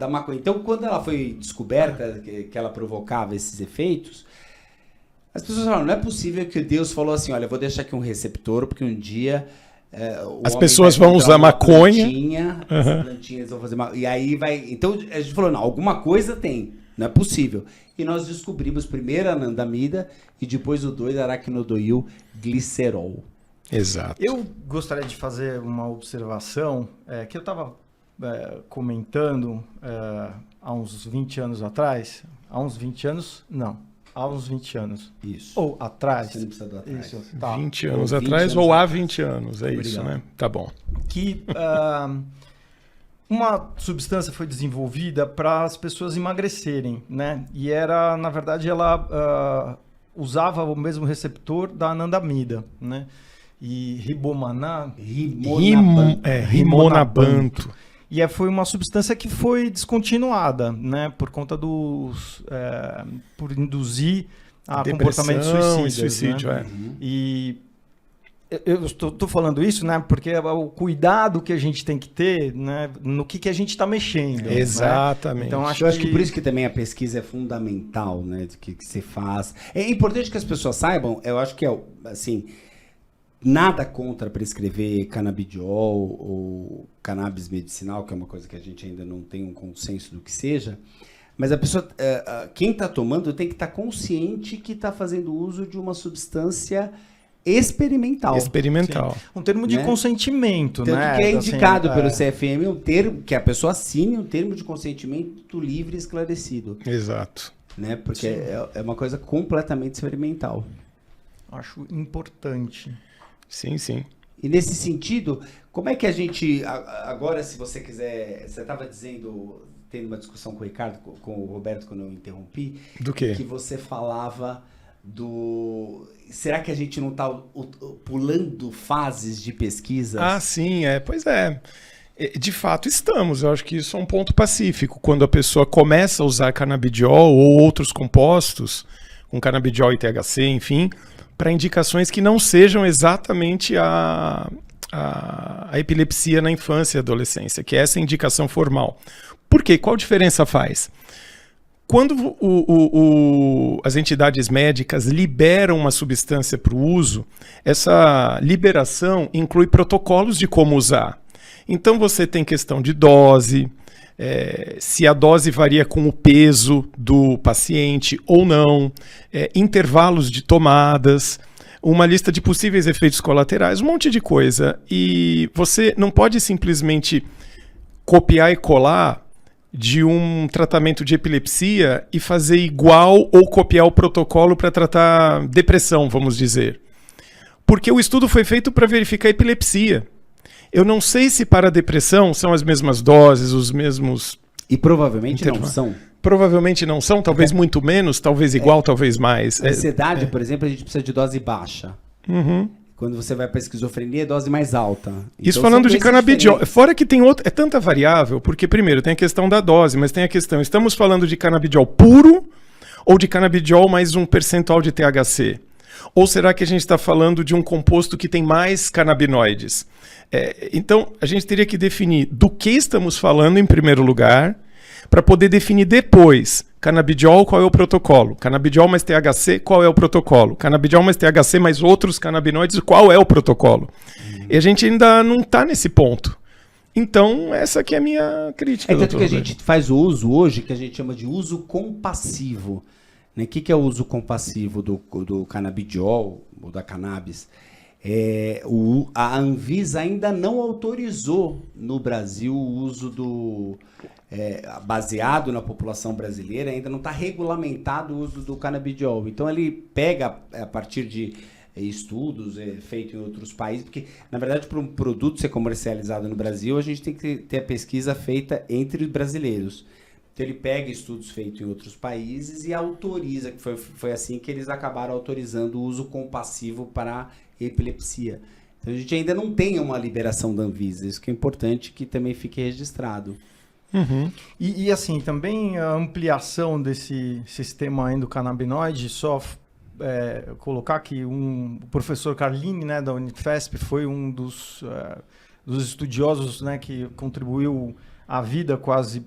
maconha. Então, quando ela foi descoberta, que ela provocava esses efeitos, as pessoas falaram, não é possível que Deus falou assim, olha, eu vou deixar aqui um receptor, porque um dia... as pessoas vão usar maconha. As plantinhas vão fazer maconha. E aí vai... Então, a gente falou, não, alguma coisa tem. Não é possível. E nós descobrimos primeiro a anandamida e depois o 2-aracnodoilglicerol. Exato. Eu gostaria de fazer uma observação que eu estava comentando há uns 20 anos atrás. Há uns 20 anos? Não. Há uns 20 anos. Isso. Ou atrás. Você não precisa do atrás. Isso, tá. 20 anos atrás ou há 20 anos. É Obrigado. Isso, né? Tá bom. Que... uma substância foi desenvolvida para as pessoas emagrecerem, né? E era, na verdade, ela usava o mesmo receptor da anandamida, né? E rimonabanto. E foi uma substância que foi descontinuada, né? Por conta por induzir a comportamento suicídio, né? E eu estou falando isso, né? Porque é o cuidado que a gente tem que ter, né? No que a gente está mexendo. Exatamente. Né? Então, Eu acho que por isso que também a pesquisa é fundamental, né? Do que se faz. É importante que as pessoas saibam, eu acho que assim, nada contra prescrever canabidiol ou cannabis medicinal, que é uma coisa que a gente ainda não tem um consenso do que seja, Mas a pessoa, quem está tomando tem que estar consciente que está fazendo uso de uma substância experimental. Experimental. Sim. Um termo de consentimento, Tanto né? que é indicado pelo CFM um termo, que a pessoa assine um termo de consentimento livre e esclarecido. Exato. Né? Porque é uma coisa completamente experimental. Acho importante. Sim, sim. E nesse sentido, como é que a gente... Agora, se você quiser... Você estava dizendo, tendo uma discussão com o Ricardo, com o Roberto, quando eu interrompi. Do quê? Que você falava do... Será que a gente não está pulando fases de pesquisas? Ah, sim, pois é. De fato, estamos. Eu acho que isso é um ponto pacífico. Quando a pessoa começa a usar canabidiol ou outros compostos, com canabidiol e THC, enfim, para indicações que não sejam exatamente a epilepsia na infância e adolescência, que é essa indicação formal. Por quê? Qual diferença faz? Quando as entidades médicas liberam uma substância para o uso, essa liberação inclui protocolos de como usar. Então você tem questão de dose, se a dose varia com o peso do paciente ou não, intervalos de tomadas, uma lista de possíveis efeitos colaterais, um monte de coisa. E você não pode simplesmente copiar e colar de um tratamento de epilepsia e fazer igual ou copiar o protocolo para tratar depressão, vamos dizer. Porque o estudo foi feito para verificar a epilepsia. Eu não sei se para a depressão são as mesmas doses, os mesmos... E provavelmente não são. Provavelmente não são, talvez muito menos, talvez igual, talvez mais. Ansiedade, por exemplo, a gente precisa de dose baixa. Uhum. Quando você vai para esquizofrenia, é dose mais alta. Isso então, falando de canabidiol. Fora que tem é tanta variável, porque primeiro tem a questão da dose, mas tem a questão, estamos falando de canabidiol puro ou de canabidiol mais um percentual de THC? Ou será que a gente está falando de um composto que tem mais canabinoides? Então, a gente teria que definir do que estamos falando em primeiro lugar, para poder definir depois, canabidiol, qual é o protocolo? Canabidiol mais THC, qual é o protocolo? Canabidiol mais THC mais outros canabinoides, qual é o protocolo? E a gente ainda não está nesse ponto. Então, essa aqui é a minha crítica. Tanto que a gente faz o uso hoje, que a gente chama de uso compassivo. Né? O que é o uso compassivo do canabidiol, ou da cannabis? A Anvisa ainda não autorizou no Brasil o uso baseado na população brasileira, ainda não está regulamentado o uso do canabidiol. Então ele pega a partir de estudos feitos em outros países, porque na verdade para um produto ser comercializado no Brasil a gente tem que ter a pesquisa feita entre brasileiros. Então ele pega estudos feitos em outros países e autoriza, que foi assim que eles acabaram autorizando o uso compassivo para epilepsia. Então a gente ainda não tem uma liberação da Anvisa, isso que é importante que também fique registrado. Uhum. E assim, também a ampliação desse sistema endocannabinoide, só colocar que o professor Carlini, né, da Unifesp, foi um dos estudiosos, né, que contribuiu a vida quase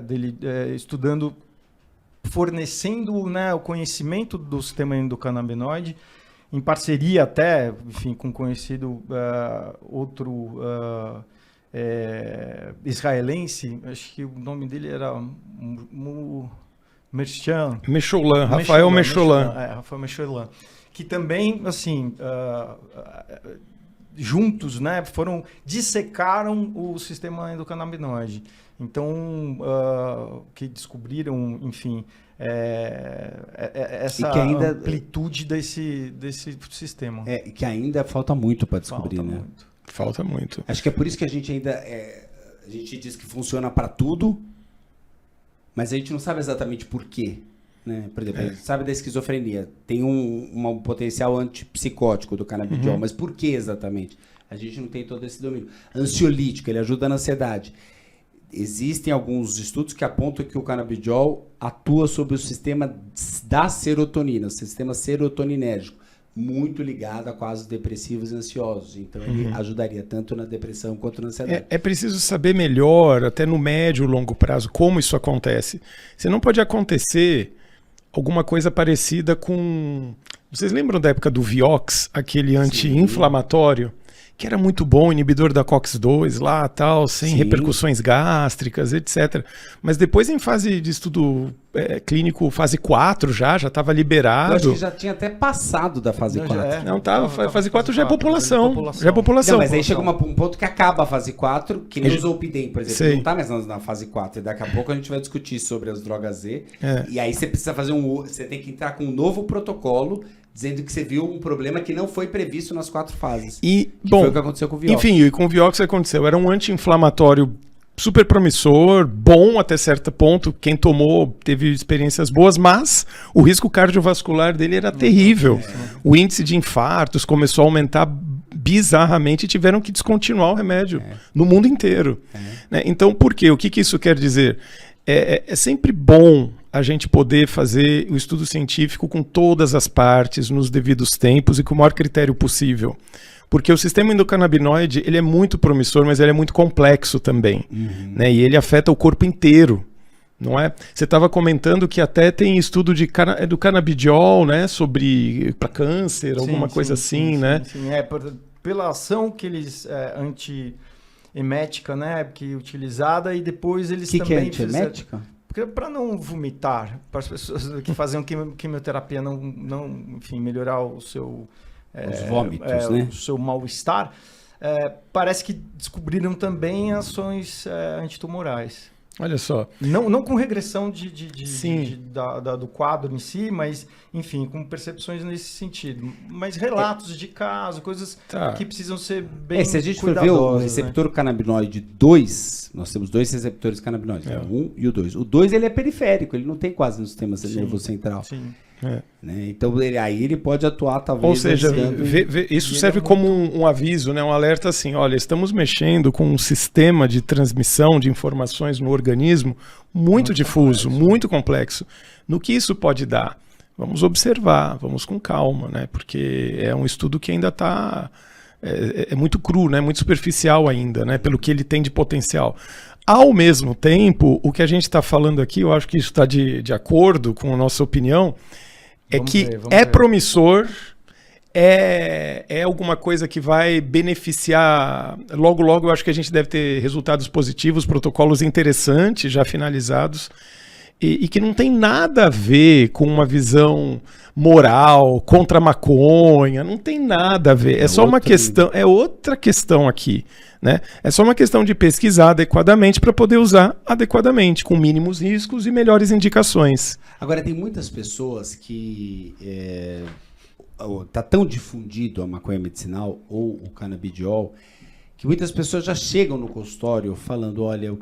dele estudando, fornecendo, né, o conhecimento do sistema endocannabinoide, em parceria até, enfim, com um conhecido outro israelense, acho que o nome dele era Mechoulam, Rafael Mechoulam. Rafael Mechoulam, que também, assim, juntos, né, dissecaram o sistema endocannabinoide. Então, que descobriram, enfim, essa amplitude desse sistema. Que ainda falta muito para descobrir, né? Falta muito. Acho que é por isso que a gente ainda... a gente diz que funciona para tudo, mas a gente não sabe exatamente por quê. Né? Por exemplo, a gente sabe da esquizofrenia. Tem um potencial antipsicótico do canabidiol, mas por que exatamente? A gente não tem todo esse domínio. Ansiolítico, ele ajuda na ansiedade. Existem alguns estudos que apontam que o canabidiol atua sobre o sistema da serotonina, o sistema serotoninérgico, muito ligado a quadros depressivos e ansiosos. Então, ele ajudaria tanto na depressão quanto na ansiedade. É preciso saber melhor, até no médio e longo prazo, como isso acontece. Você não pode acontecer alguma coisa parecida com... Vocês lembram da época do Vioxx, aquele anti-inflamatório, que era muito bom, inibidor da COX-2 lá, tal, sem Sim. repercussões gástricas, etc. Mas depois em fase de estudo clínico, fase 4 já estava liberado. Eu acho que já tinha até passado da fase 4. Não, fase 4 já é população. Já é população. Não, mas aí chega um ponto que acaba a fase 4, que nem o Zolpidem, por exemplo, Sei. não tá mais na fase 4. E daqui a pouco a gente vai discutir sobre as drogas Z. E aí você precisa fazer você tem que entrar com um novo protocolo, dizendo que você viu um problema que não foi previsto nas 4 fases. E, bom, foi o que aconteceu com o Vioxx. Enfim, e com o Vioxx aconteceu. Era um anti-inflamatório super promissor, bom até certo ponto. Quem tomou teve experiências boas, mas o risco cardiovascular dele era terrível. O índice de infartos começou a aumentar bizarramente e tiveram que descontinuar o remédio no mundo inteiro. Né? Então, por quê? O que isso quer dizer? É sempre bom a gente poder fazer o estudo científico com todas as partes, nos devidos tempos e com o maior critério possível. Porque o sistema endocannabinoide, ele é muito promissor, mas ele é muito complexo também. Né? E ele afeta o corpo inteiro. Não é? Você estava comentando que até tem estudo do canabidiol, né? Para câncer, alguma coisa assim, né? Sim. Pela ação que eles... antiemética, né? Que é utilizada, e depois eles também... Que é antiemética? Para não vomitar, para as pessoas que faziam quimioterapia enfim, melhorar o seu... os vômitos, né? O seu mal-estar, parece que descobriram também ações antitumorais. Olha só. Não com regressão do quadro em si, mas, enfim, com percepções nesse sentido. Mas relatos de caso, coisas que precisam ser bem se a gente for ver o receptor canabinoide 2, nós temos 2 receptores canabinoides, o 1 e o 2. O 2 ele é periférico, ele não tem quase no sistema nervoso central. Sim. Né? Então ele pode atuar talvez... Ou seja, isso serve como um aviso, né? Um alerta assim, olha, estamos mexendo com um sistema de transmissão de informações no organismo muito difuso, muito complexo. No que isso pode dar? Vamos observar, vamos com calma, né? Porque é um estudo que ainda está... É muito cru, né? Muito superficial ainda, né? Pelo que ele tem de potencial. Ao mesmo tempo, o que a gente está falando aqui, eu acho que isso está de acordo com a nossa opinião, vamos ver. Promissor, é alguma coisa que vai beneficiar. Logo, eu acho que a gente deve ter resultados positivos, protocolos interessantes, já finalizados, e que não tem nada a ver com uma visão moral, contra a maconha, não tem nada a ver. É só uma questão, é outra questão aqui. Né? É só uma questão de pesquisar adequadamente para poder usar adequadamente, com mínimos riscos e melhores indicações. Agora, tem muitas pessoas que está tão difundido a maconha medicinal ou o canabidiol, que muitas pessoas já chegam no consultório falando, olha,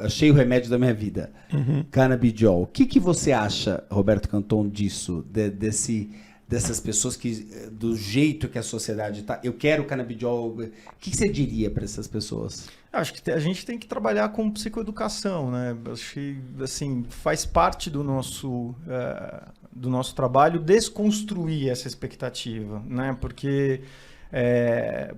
achei o remédio da minha vida, canabidiol. O que você acha, Roberto Canton, disso, dessas pessoas do jeito que a sociedade está, eu quero canabidiol, o que você diria para essas pessoas? Acho que a gente tem que trabalhar com psicoeducação, né? Acho que, assim, faz parte do nosso trabalho desconstruir essa expectativa, né? Porque,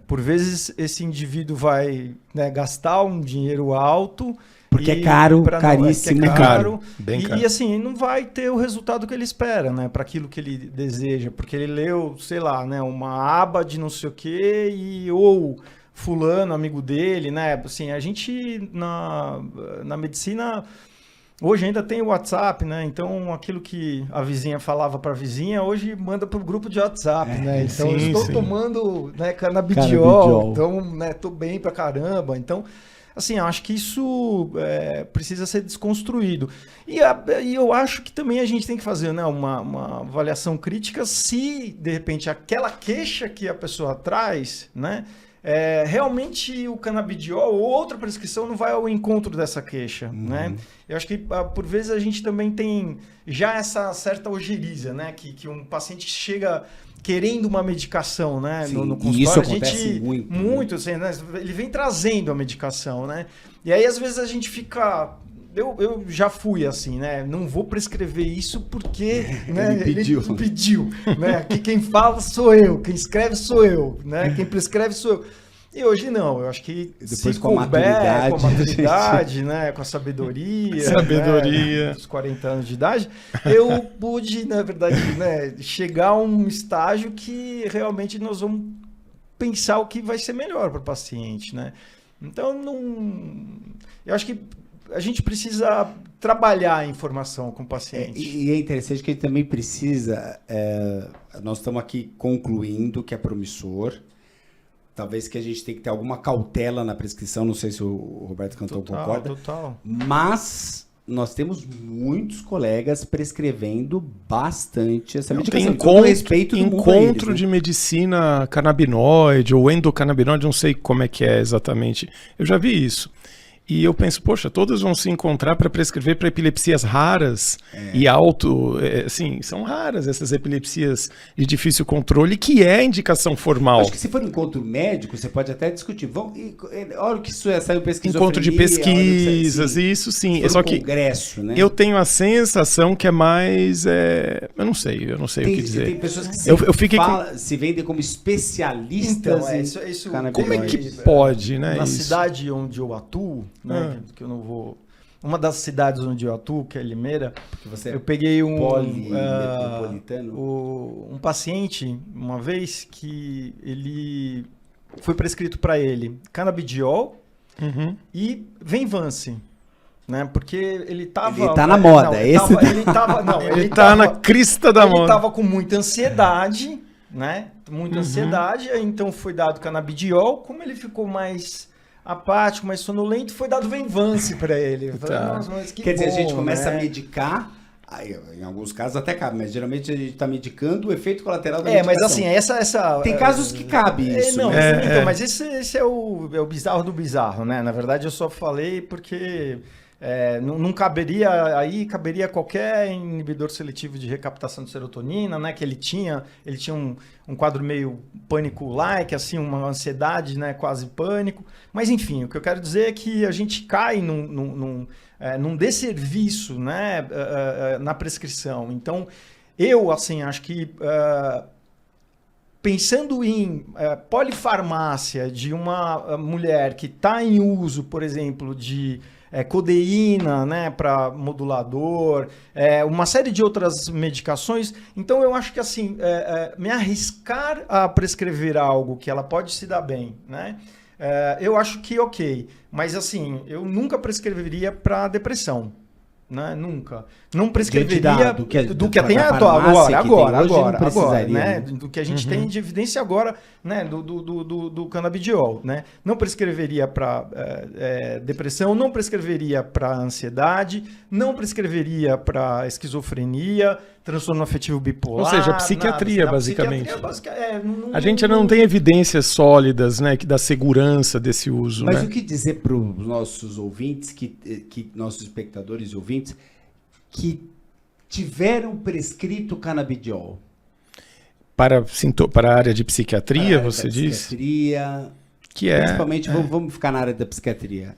por vezes, esse indivíduo vai, né, gastar um dinheiro alto... Porque é caro, caríssimo. É caro, bem caro. E assim, não vai ter o resultado que ele espera, né? Para aquilo que ele deseja. Porque ele leu, sei lá, né? Uma aba de não sei o quê ou fulano, amigo dele, né? Assim, a gente na medicina... Hoje ainda tem o WhatsApp, né? Então, aquilo que a vizinha falava para a vizinha, hoje manda para o grupo de WhatsApp, né? Então, estou tomando, né, canabidiol, então, né, tô bem pra caramba. Então... Assim, acho que isso precisa ser desconstruído. E eu acho que também a gente tem que fazer, né, uma avaliação crítica se, de repente, aquela queixa que a pessoa traz, né, realmente o canabidiol ou outra prescrição não vai ao encontro dessa queixa. Né? Eu acho que, por vezes, a gente também tem já essa certa ojeriza, né, que um paciente chega... querendo uma medicação, né? Sim, no consultório, e isso acontece muito, assim, né? Ele vem trazendo a medicação, né? E aí, às vezes, a gente fica... Eu já fui assim, né? Não vou prescrever isso porque né? ele pediu. Né? Que quem fala sou eu, quem escreve sou eu, né? Quem prescreve sou eu. E hoje não, eu acho que depois se com a maturidade, né, com a sabedoria, né, dos 40 anos de idade, eu pude, na verdade, né, chegar a um estágio que realmente nós vamos pensar o que vai ser melhor para o paciente, né? Então, eu acho que a gente precisa trabalhar a informação com o paciente. E é interessante que a gente também precisa... nós estamos aqui concluindo que é promissor. Talvez que a gente tenha que ter alguma cautela na prescrição. Não sei se o Roberto Cantão concorda. Total. Mas nós temos muitos colegas prescrevendo bastante essa medicação. Tem respeito do encontro eles, né? de medicina canabinoide ou endocannabinoide, não sei como é que é exatamente. Eu já vi isso. E eu penso, poxa, todos vão se encontrar para prescrever para epilepsias raras e assim, são raras essas epilepsias de difícil controle, que é indicação formal. Acho que se for encontro médico, você pode até discutir. Olha que isso saiu pesquisa. Encontro de pesquisas, isso sim. Só que congresso, né? eu tenho a sensação que é mais... eu não sei o que dizer. Tem pessoas que se vendem como especialistas isso como é que pode, né? Na cidade onde eu atuo, né, que eu não vou... Uma das cidades onde eu atuo, que é Limeira, eu peguei um paciente, uma vez, que ele foi prescrito para ele canabidiol e Venvance, né? Porque ele estava... Ele tá na moda, ele tá na crista da moda. Ele estava com muita ansiedade, né? Muita ansiedade, então foi dado canabidiol. Como ele ficou mais apático, mais sonolento, foi dado Venvance para ele. Quer dizer, a gente começa a medicar, aí, em alguns casos até cabe, mas geralmente a gente está medicando o efeito colateral da medicação. Mas assim, essa... Tem casos que cabe isso. Mas esse é o bizarro do bizarro, né? Na verdade, eu só falei porque... não caberia qualquer inibidor seletivo de recaptação de serotonina, né? Que ele tinha um quadro meio pânico-like, assim, uma ansiedade, né? Quase pânico. Mas enfim, o que eu quero dizer é que a gente cai num desserviço, né? Na prescrição. Então, eu assim acho que pensando em polifarmácia de uma mulher que está em uso, por exemplo, de codeína, né, para modulador, uma série de outras medicações. Então, eu acho que assim, me arriscar a prescrever algo que ela pode se dar bem, né? Eu acho que ok. Mas assim, eu nunca prescreveria para depressão. Né? Nunca. Não prescreveria do que tem agora, né? Do que a gente tem de evidência agora, né? Do canabidiol, né? Não prescreveria para depressão, não prescreveria para ansiedade, não prescreveria para esquizofrenia, transtorno afetivo bipolar. Ou seja, psiquiatria, basicamente. A gente não tem evidências sólidas, né, da segurança desse uso. Mas né? o que dizer para os nossos ouvintes, nossos espectadores e ouvintes, que tiveram prescrito canabidiol? Para a área de psiquiatria, você diz? Psiquiatria. Principalmente, vamos ficar na área da psiquiatria.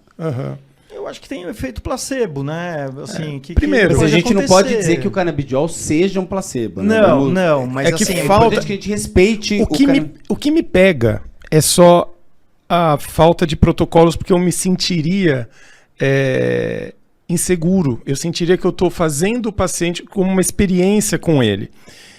Eu acho que tem um efeito placebo, né? Assim, primeiro, mas a gente não pode dizer que o canabidiol seja um placebo. Né? Não, mas é que assim, falta que a gente respeite o que me pega é só a falta de protocolos, porque eu me sentiria inseguro. Eu sentiria que eu estou fazendo o paciente com uma experiência com ele.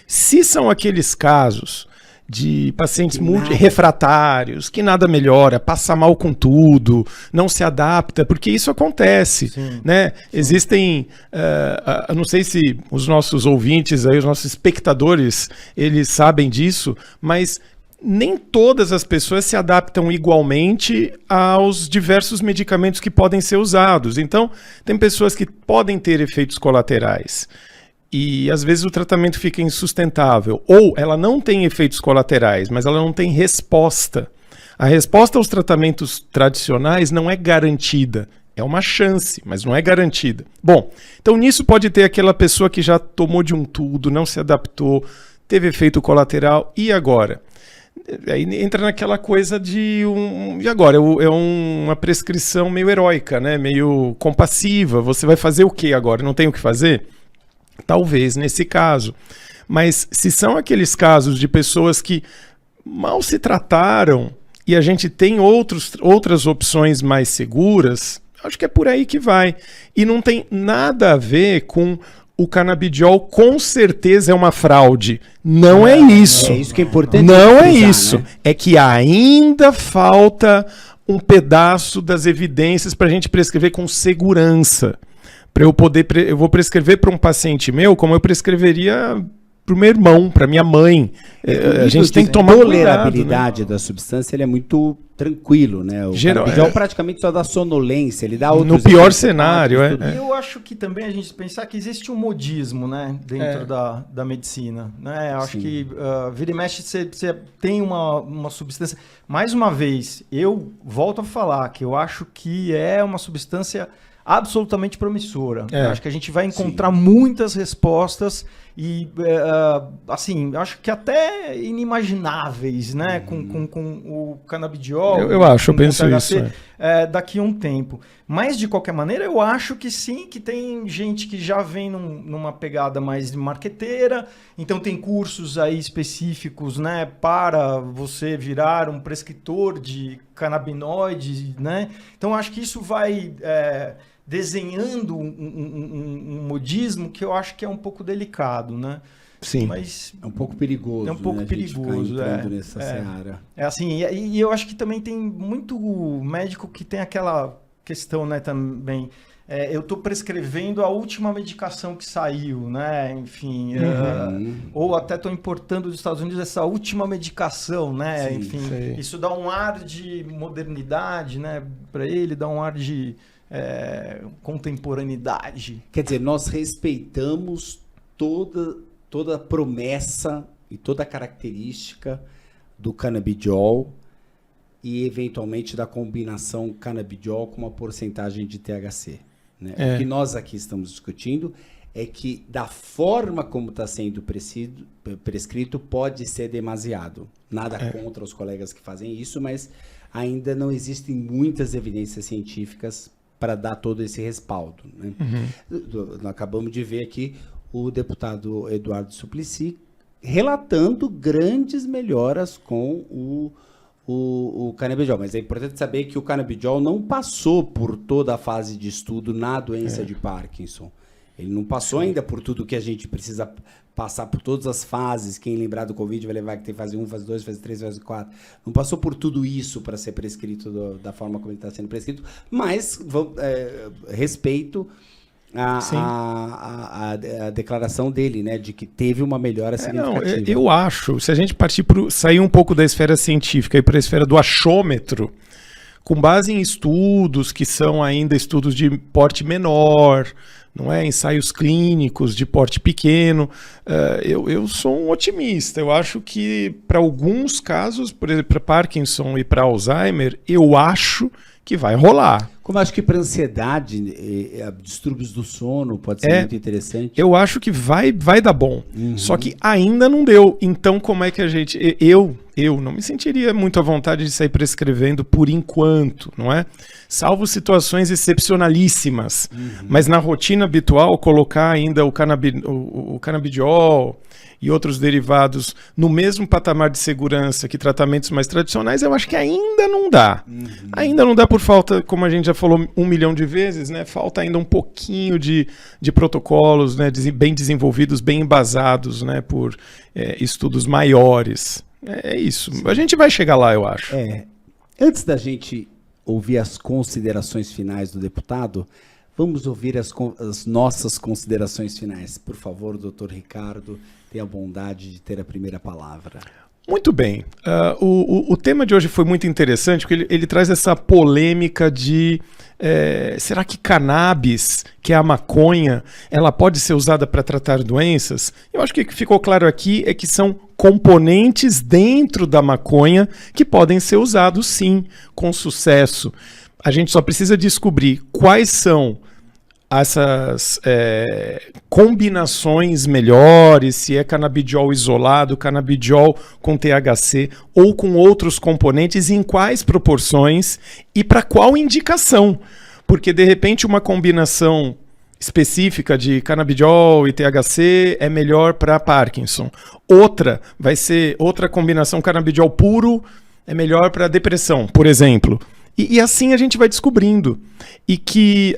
Se são aqueles casos de pacientes refratários, que nada melhora, passa mal com tudo, não se adapta, porque isso acontece, né? Sim. Existem, não sei se os nossos ouvintes, aí, os nossos espectadores, eles sabem disso, mas nem todas as pessoas se adaptam igualmente aos diversos medicamentos que podem ser usados. Então, tem pessoas que podem ter efeitos colaterais. E às vezes o tratamento fica insustentável. Ou ela não tem efeitos colaterais, mas ela não tem resposta. A resposta aos tratamentos tradicionais não é garantida. É uma chance, mas não é garantida. Bom, então nisso pode ter aquela pessoa que já tomou de um tudo, não se adaptou, teve efeito colateral, e agora? Aí entra naquela coisa de e agora? É uma prescrição meio heróica, né? Meio compassiva. Você vai fazer o que agora? Não tem o que fazer? Talvez nesse caso. Mas se são aqueles casos de pessoas que mal se trataram e a gente tem outras opções mais seguras, acho que é por aí que vai. E não tem nada a ver com o canabidiol com certeza é uma fraude. Não é isso. É isso que é importante. Não é frisar, isso. né? É que ainda falta um pedaço das evidências para a gente prescrever com segurança. Para eu vou prescrever para um paciente meu como eu prescreveria para o meu irmão, para minha mãe. A gente tem que tomar cuidado. A tolerabilidade da substância ele é muito tranquilo, né? O canabidiol praticamente só dá sonolência, ele dá outros no pior cenário, Eu acho que também a gente pensar que existe um modismo, né, dentro da medicina, né? Eu acho que vira e mexe você tem uma substância. Mais uma vez, eu volto a falar que eu acho que é uma substância absolutamente promissora. Acho que a gente vai encontrar muitas respostas e, assim, acho que até inimagináveis, né, com o canabidiol. Eu penso isso. Daqui a um tempo. Mas, de qualquer maneira, eu acho que sim, que tem gente que já vem numa pegada mais marqueteira, então tem cursos aí específicos, né, para você virar um prescritor de canabinoides, né? Então, acho que isso vai desenhando um modismo que eu acho que é um pouco delicado, né? Sim. Mas é um pouco perigoso. É um pouco perigoso, nessa seara. É assim, e eu acho que também tem muito médico que tem aquela questão, né, também. Eu estou prescrevendo a última medicação que saiu, né? Enfim, ou até estou importando dos Estados Unidos essa última medicação, né? Sim, enfim, sei. isso dá um ar de modernidade, né? Para ele, dá um ar de contemporaneidade. Quer dizer, nós respeitamos toda a promessa e toda a característica do canabidiol e, eventualmente, da combinação canabidiol com uma porcentagem de THC. Né? O que nós aqui estamos discutindo é que, da forma como está sendo prescrito, pode ser demasiado. Nada contra os colegas que fazem isso, mas ainda não existem muitas evidências científicas para dar todo esse respaldo. Né? Nós acabamos de ver aqui o deputado Eduardo Suplicy relatando grandes melhoras com o canabidiol. Mas é importante saber que o canabidiol não passou por toda a fase de estudo na doença de Parkinson. Ele não passou ainda por tudo que a gente precisa passar, por todas as fases. Quem lembrar do Covid vai levar que tem fase 1, fase 2, fase 3, fase 4. Não passou por tudo isso para ser prescrito da forma como ele está sendo prescrito, mas respeito a declaração dele, né, de que teve uma melhora significativa. Eu acho, se a gente sair um pouco da esfera científica e para a esfera do achômetro, com base em estudos que são ainda estudos de porte menor, não é? Ensaios clínicos de porte pequeno, eu sou um otimista. Eu acho que para alguns casos, por exemplo, para Parkinson e para Alzheimer, eu acho que vai rolar. Como acho que para ansiedade, distúrbios do sono pode ser muito interessante. Eu acho que vai dar bom. Só que ainda não deu. Então, como é que a gente... Eu não me sentiria muito à vontade de sair prescrevendo por enquanto, não é? Salvo situações excepcionalíssimas. Mas na rotina habitual, colocar ainda o canabidiol e outros derivados no mesmo patamar de segurança que tratamentos mais tradicionais, eu acho que ainda não dá. Ainda não dá por falta, como a gente já falou 1 milhão de vezes, né? Falta ainda um pouquinho de protocolos, né? Bem desenvolvidos, bem embasados, né? Por estudos maiores. É isso. Sim. A gente vai chegar lá, eu acho. Antes da gente ouvir as considerações finais do deputado, vamos ouvir as nossas considerações finais. Por favor, doutor Ricardo, tenha a bondade de ter a primeira palavra. Muito bem. O tema de hoje foi muito interessante, porque ele traz essa polêmica de será que cannabis, que é a maconha, ela pode ser usada para tratar doenças? Eu acho que o que ficou claro aqui é que são componentes dentro da maconha que podem ser usados, sim, com sucesso. A gente só precisa descobrir quais são essas combinações melhores, se é canabidiol isolado, canabidiol com THC ou com outros componentes, em quais proporções e para qual indicação. Porque, de repente, uma combinação específica de canabidiol e THC é melhor para Parkinson. Outra combinação canabidiol puro é melhor para depressão, por exemplo. E assim a gente vai descobrindo. E que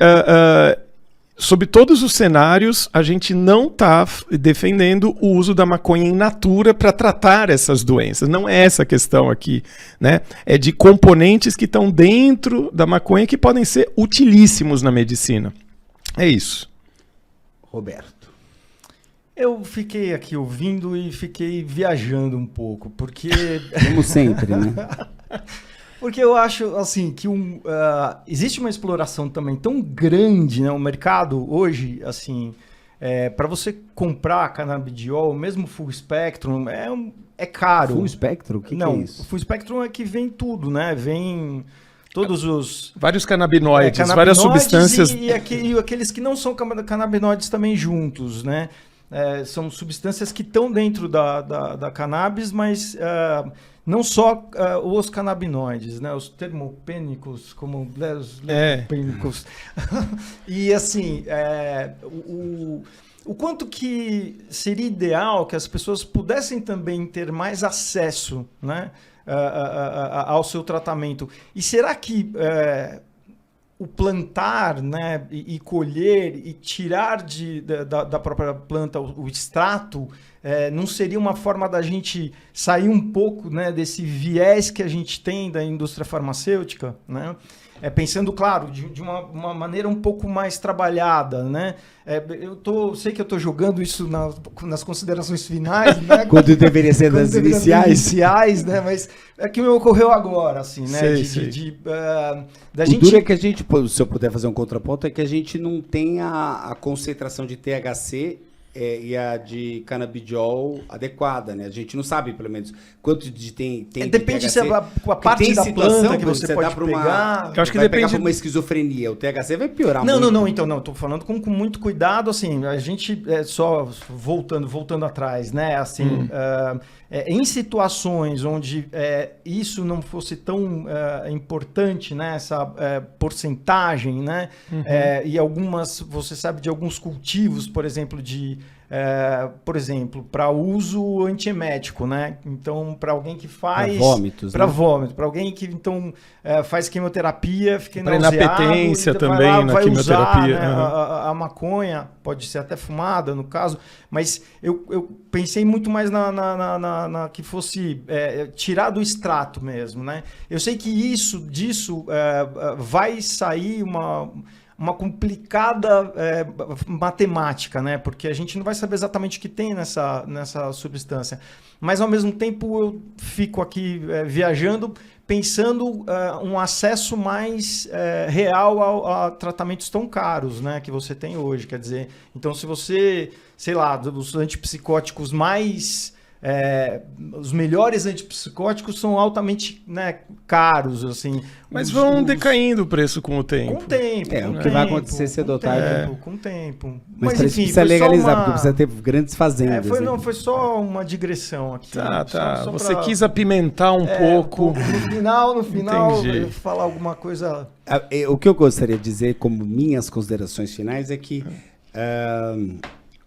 sob todos os cenários, a gente não está defendendo o uso da maconha in natura para tratar essas doenças. Não é essa a questão aqui, né? É de componentes que estão dentro da maconha que podem ser utilíssimos na medicina. É isso. Roberto. Eu fiquei aqui ouvindo e fiquei viajando um pouco, porque... Como sempre, né? Porque eu acho, assim, que existe uma exploração também tão grande, né? O mercado hoje, assim, para você comprar canabidiol, mesmo full spectrum, é caro. Full spectrum? O que Não, é isso? full spectrum é que vem tudo, né? Vem todos os... Vários canabinoides, várias substâncias... E aqueles que não são canabinoides também juntos, né? São substâncias que estão dentro da cannabis, mas... não só os canabinoides, né? Os termopênicos, como os termopênicos. E assim, o quanto que seria ideal que as pessoas pudessem também ter mais acesso, né, ao seu tratamento. E será que o plantar, né, e colher e tirar da própria planta o extrato não seria uma forma da gente sair um pouco, né, desse viés que a gente tem da indústria farmacêutica, né? Pensando, claro, de uma maneira um pouco mais trabalhada, né? Sei que eu estou jogando isso nas considerações finais, né? Quando deveria ser das iniciais. Né? Mas é que me ocorreu agora, assim, né? Da gente... duro é que a gente, se eu puder fazer um contraponto, é que a gente não tem a concentração de THC e a de canabidiol adequada, né? A gente não sabe, pelo menos, quanto tem depende de THC. Se a parte da planta que você pode pegar... Eu acho que vai pegar para uma esquizofrenia. O THC vai piorar muito. Não. Então, não. Estou falando com muito cuidado, assim. A gente, só voltando atrás, né? Assim, em situações onde isso não fosse tão importante, né? Essa porcentagem, né? E algumas, você sabe de alguns cultivos, por exemplo, para uso antiemético, né? Então, para alguém que faz... Para vômitos. Para alguém que, então, faz quimioterapia, fica nauseado... Para inapetência também, na quimioterapia. Usar, né, a maconha, pode ser até fumada, no caso, mas eu pensei muito mais na que fosse tirar do extrato mesmo, né? Eu sei que disso vai sair uma complicada matemática, né? Porque a gente não vai saber exatamente o que tem nessa substância. Mas, ao mesmo tempo, eu fico aqui viajando, pensando um acesso mais real a tratamentos tão caros, né, que você tem hoje. Quer dizer, então, se você, sei lá, os antipsicóticos mais... os melhores antipsicóticos são altamente, né, caros, assim. Mas vão decaindo o preço com o tempo. Com o tempo. O que vai acontecer cedo ou tarde. Com o tempo. Mas enfim, precisa legalizar, porque precisa ter grandes fazendas. Foi só uma digressão aqui. Tá. Só você quis apimentar um pouco. No final, falar alguma coisa... O que eu gostaria de dizer, como minhas considerações finais, é que...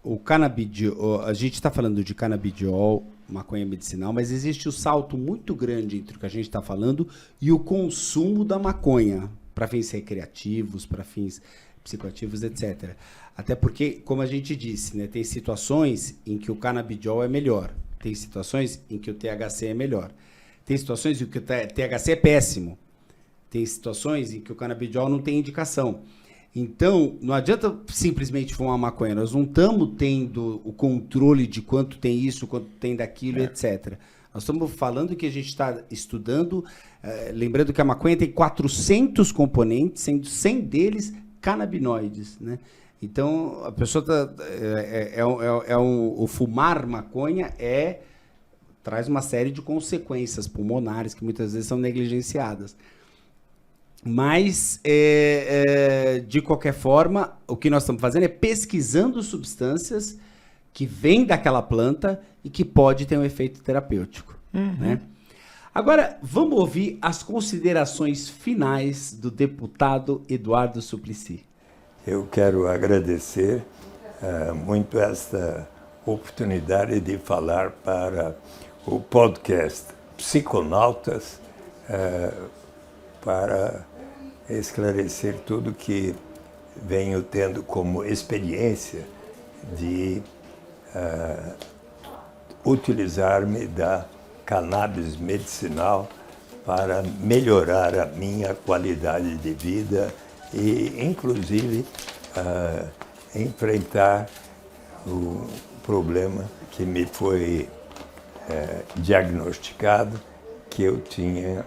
o canabidiol, a gente está falando de canabidiol, maconha medicinal, mas existe um salto muito grande entre o que a gente está falando e o consumo da maconha para fins recreativos, para fins psicoativos, etc. Até porque, como a gente disse, né, tem situações em que o canabidiol é melhor, tem situações em que o THC é melhor, tem situações em que o THC é péssimo, tem situações em que o canabidiol não tem indicação. Então, não adianta simplesmente fumar maconha. Nós não estamos tendo o controle de quanto tem isso, quanto tem daquilo, etc. Nós estamos falando que a gente está estudando, lembrando que a maconha tem 400 componentes, sendo 100 deles canabinoides, né? Então, a pessoa o fumar maconha traz uma série de consequências pulmonares que muitas vezes são negligenciadas. Mas, de qualquer forma, o que nós estamos fazendo é pesquisando substâncias que vêm daquela planta e que pode ter um efeito terapêutico. Né? Agora, vamos ouvir as considerações finais do deputado Eduardo Suplicy. Eu quero agradecer muito esta oportunidade de falar para o podcast Psiconautas, para esclarecer tudo que venho tendo como experiência de utilizar-me da cannabis medicinal para melhorar a minha qualidade de vida e, inclusive, enfrentar o problema que me foi diagnosticado, que eu tinha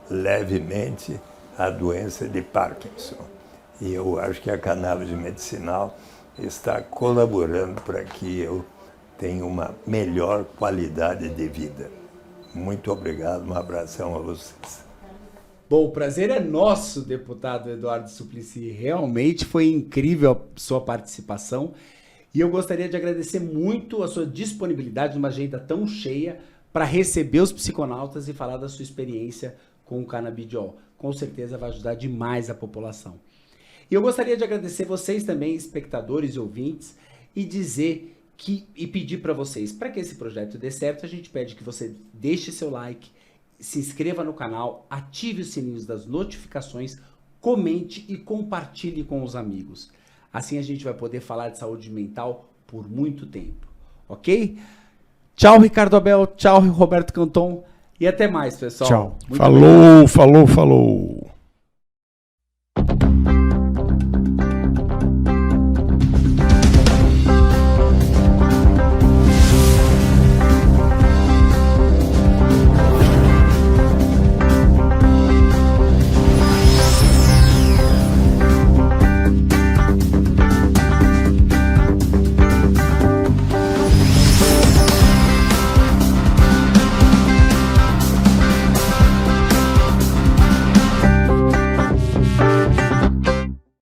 levemente a doença de Parkinson. E eu acho que a cannabis medicinal está colaborando para que eu tenha uma melhor qualidade de vida. Muito obrigado, um abração a vocês. Bom, o prazer é nosso, deputado Eduardo Suplicy. Realmente foi incrível a sua participação e eu gostaria de agradecer muito a sua disponibilidade numa agenda tão cheia para receber os psiconautas e falar da sua experiência com o canabidiol. Com certeza vai ajudar demais a população. E eu gostaria de agradecer vocês também, espectadores e ouvintes, e dizer e pedir para vocês, para que esse projeto dê certo, a gente pede que você deixe seu like, se inscreva no canal, ative os sininhos das notificações, comente e compartilhe com os amigos. Assim a gente vai poder falar de saúde mental por muito tempo, ok? Tchau, Ricardo Abel, tchau, Roberto Canton, e até mais, pessoal. Tchau. Muito obrigado. Falou.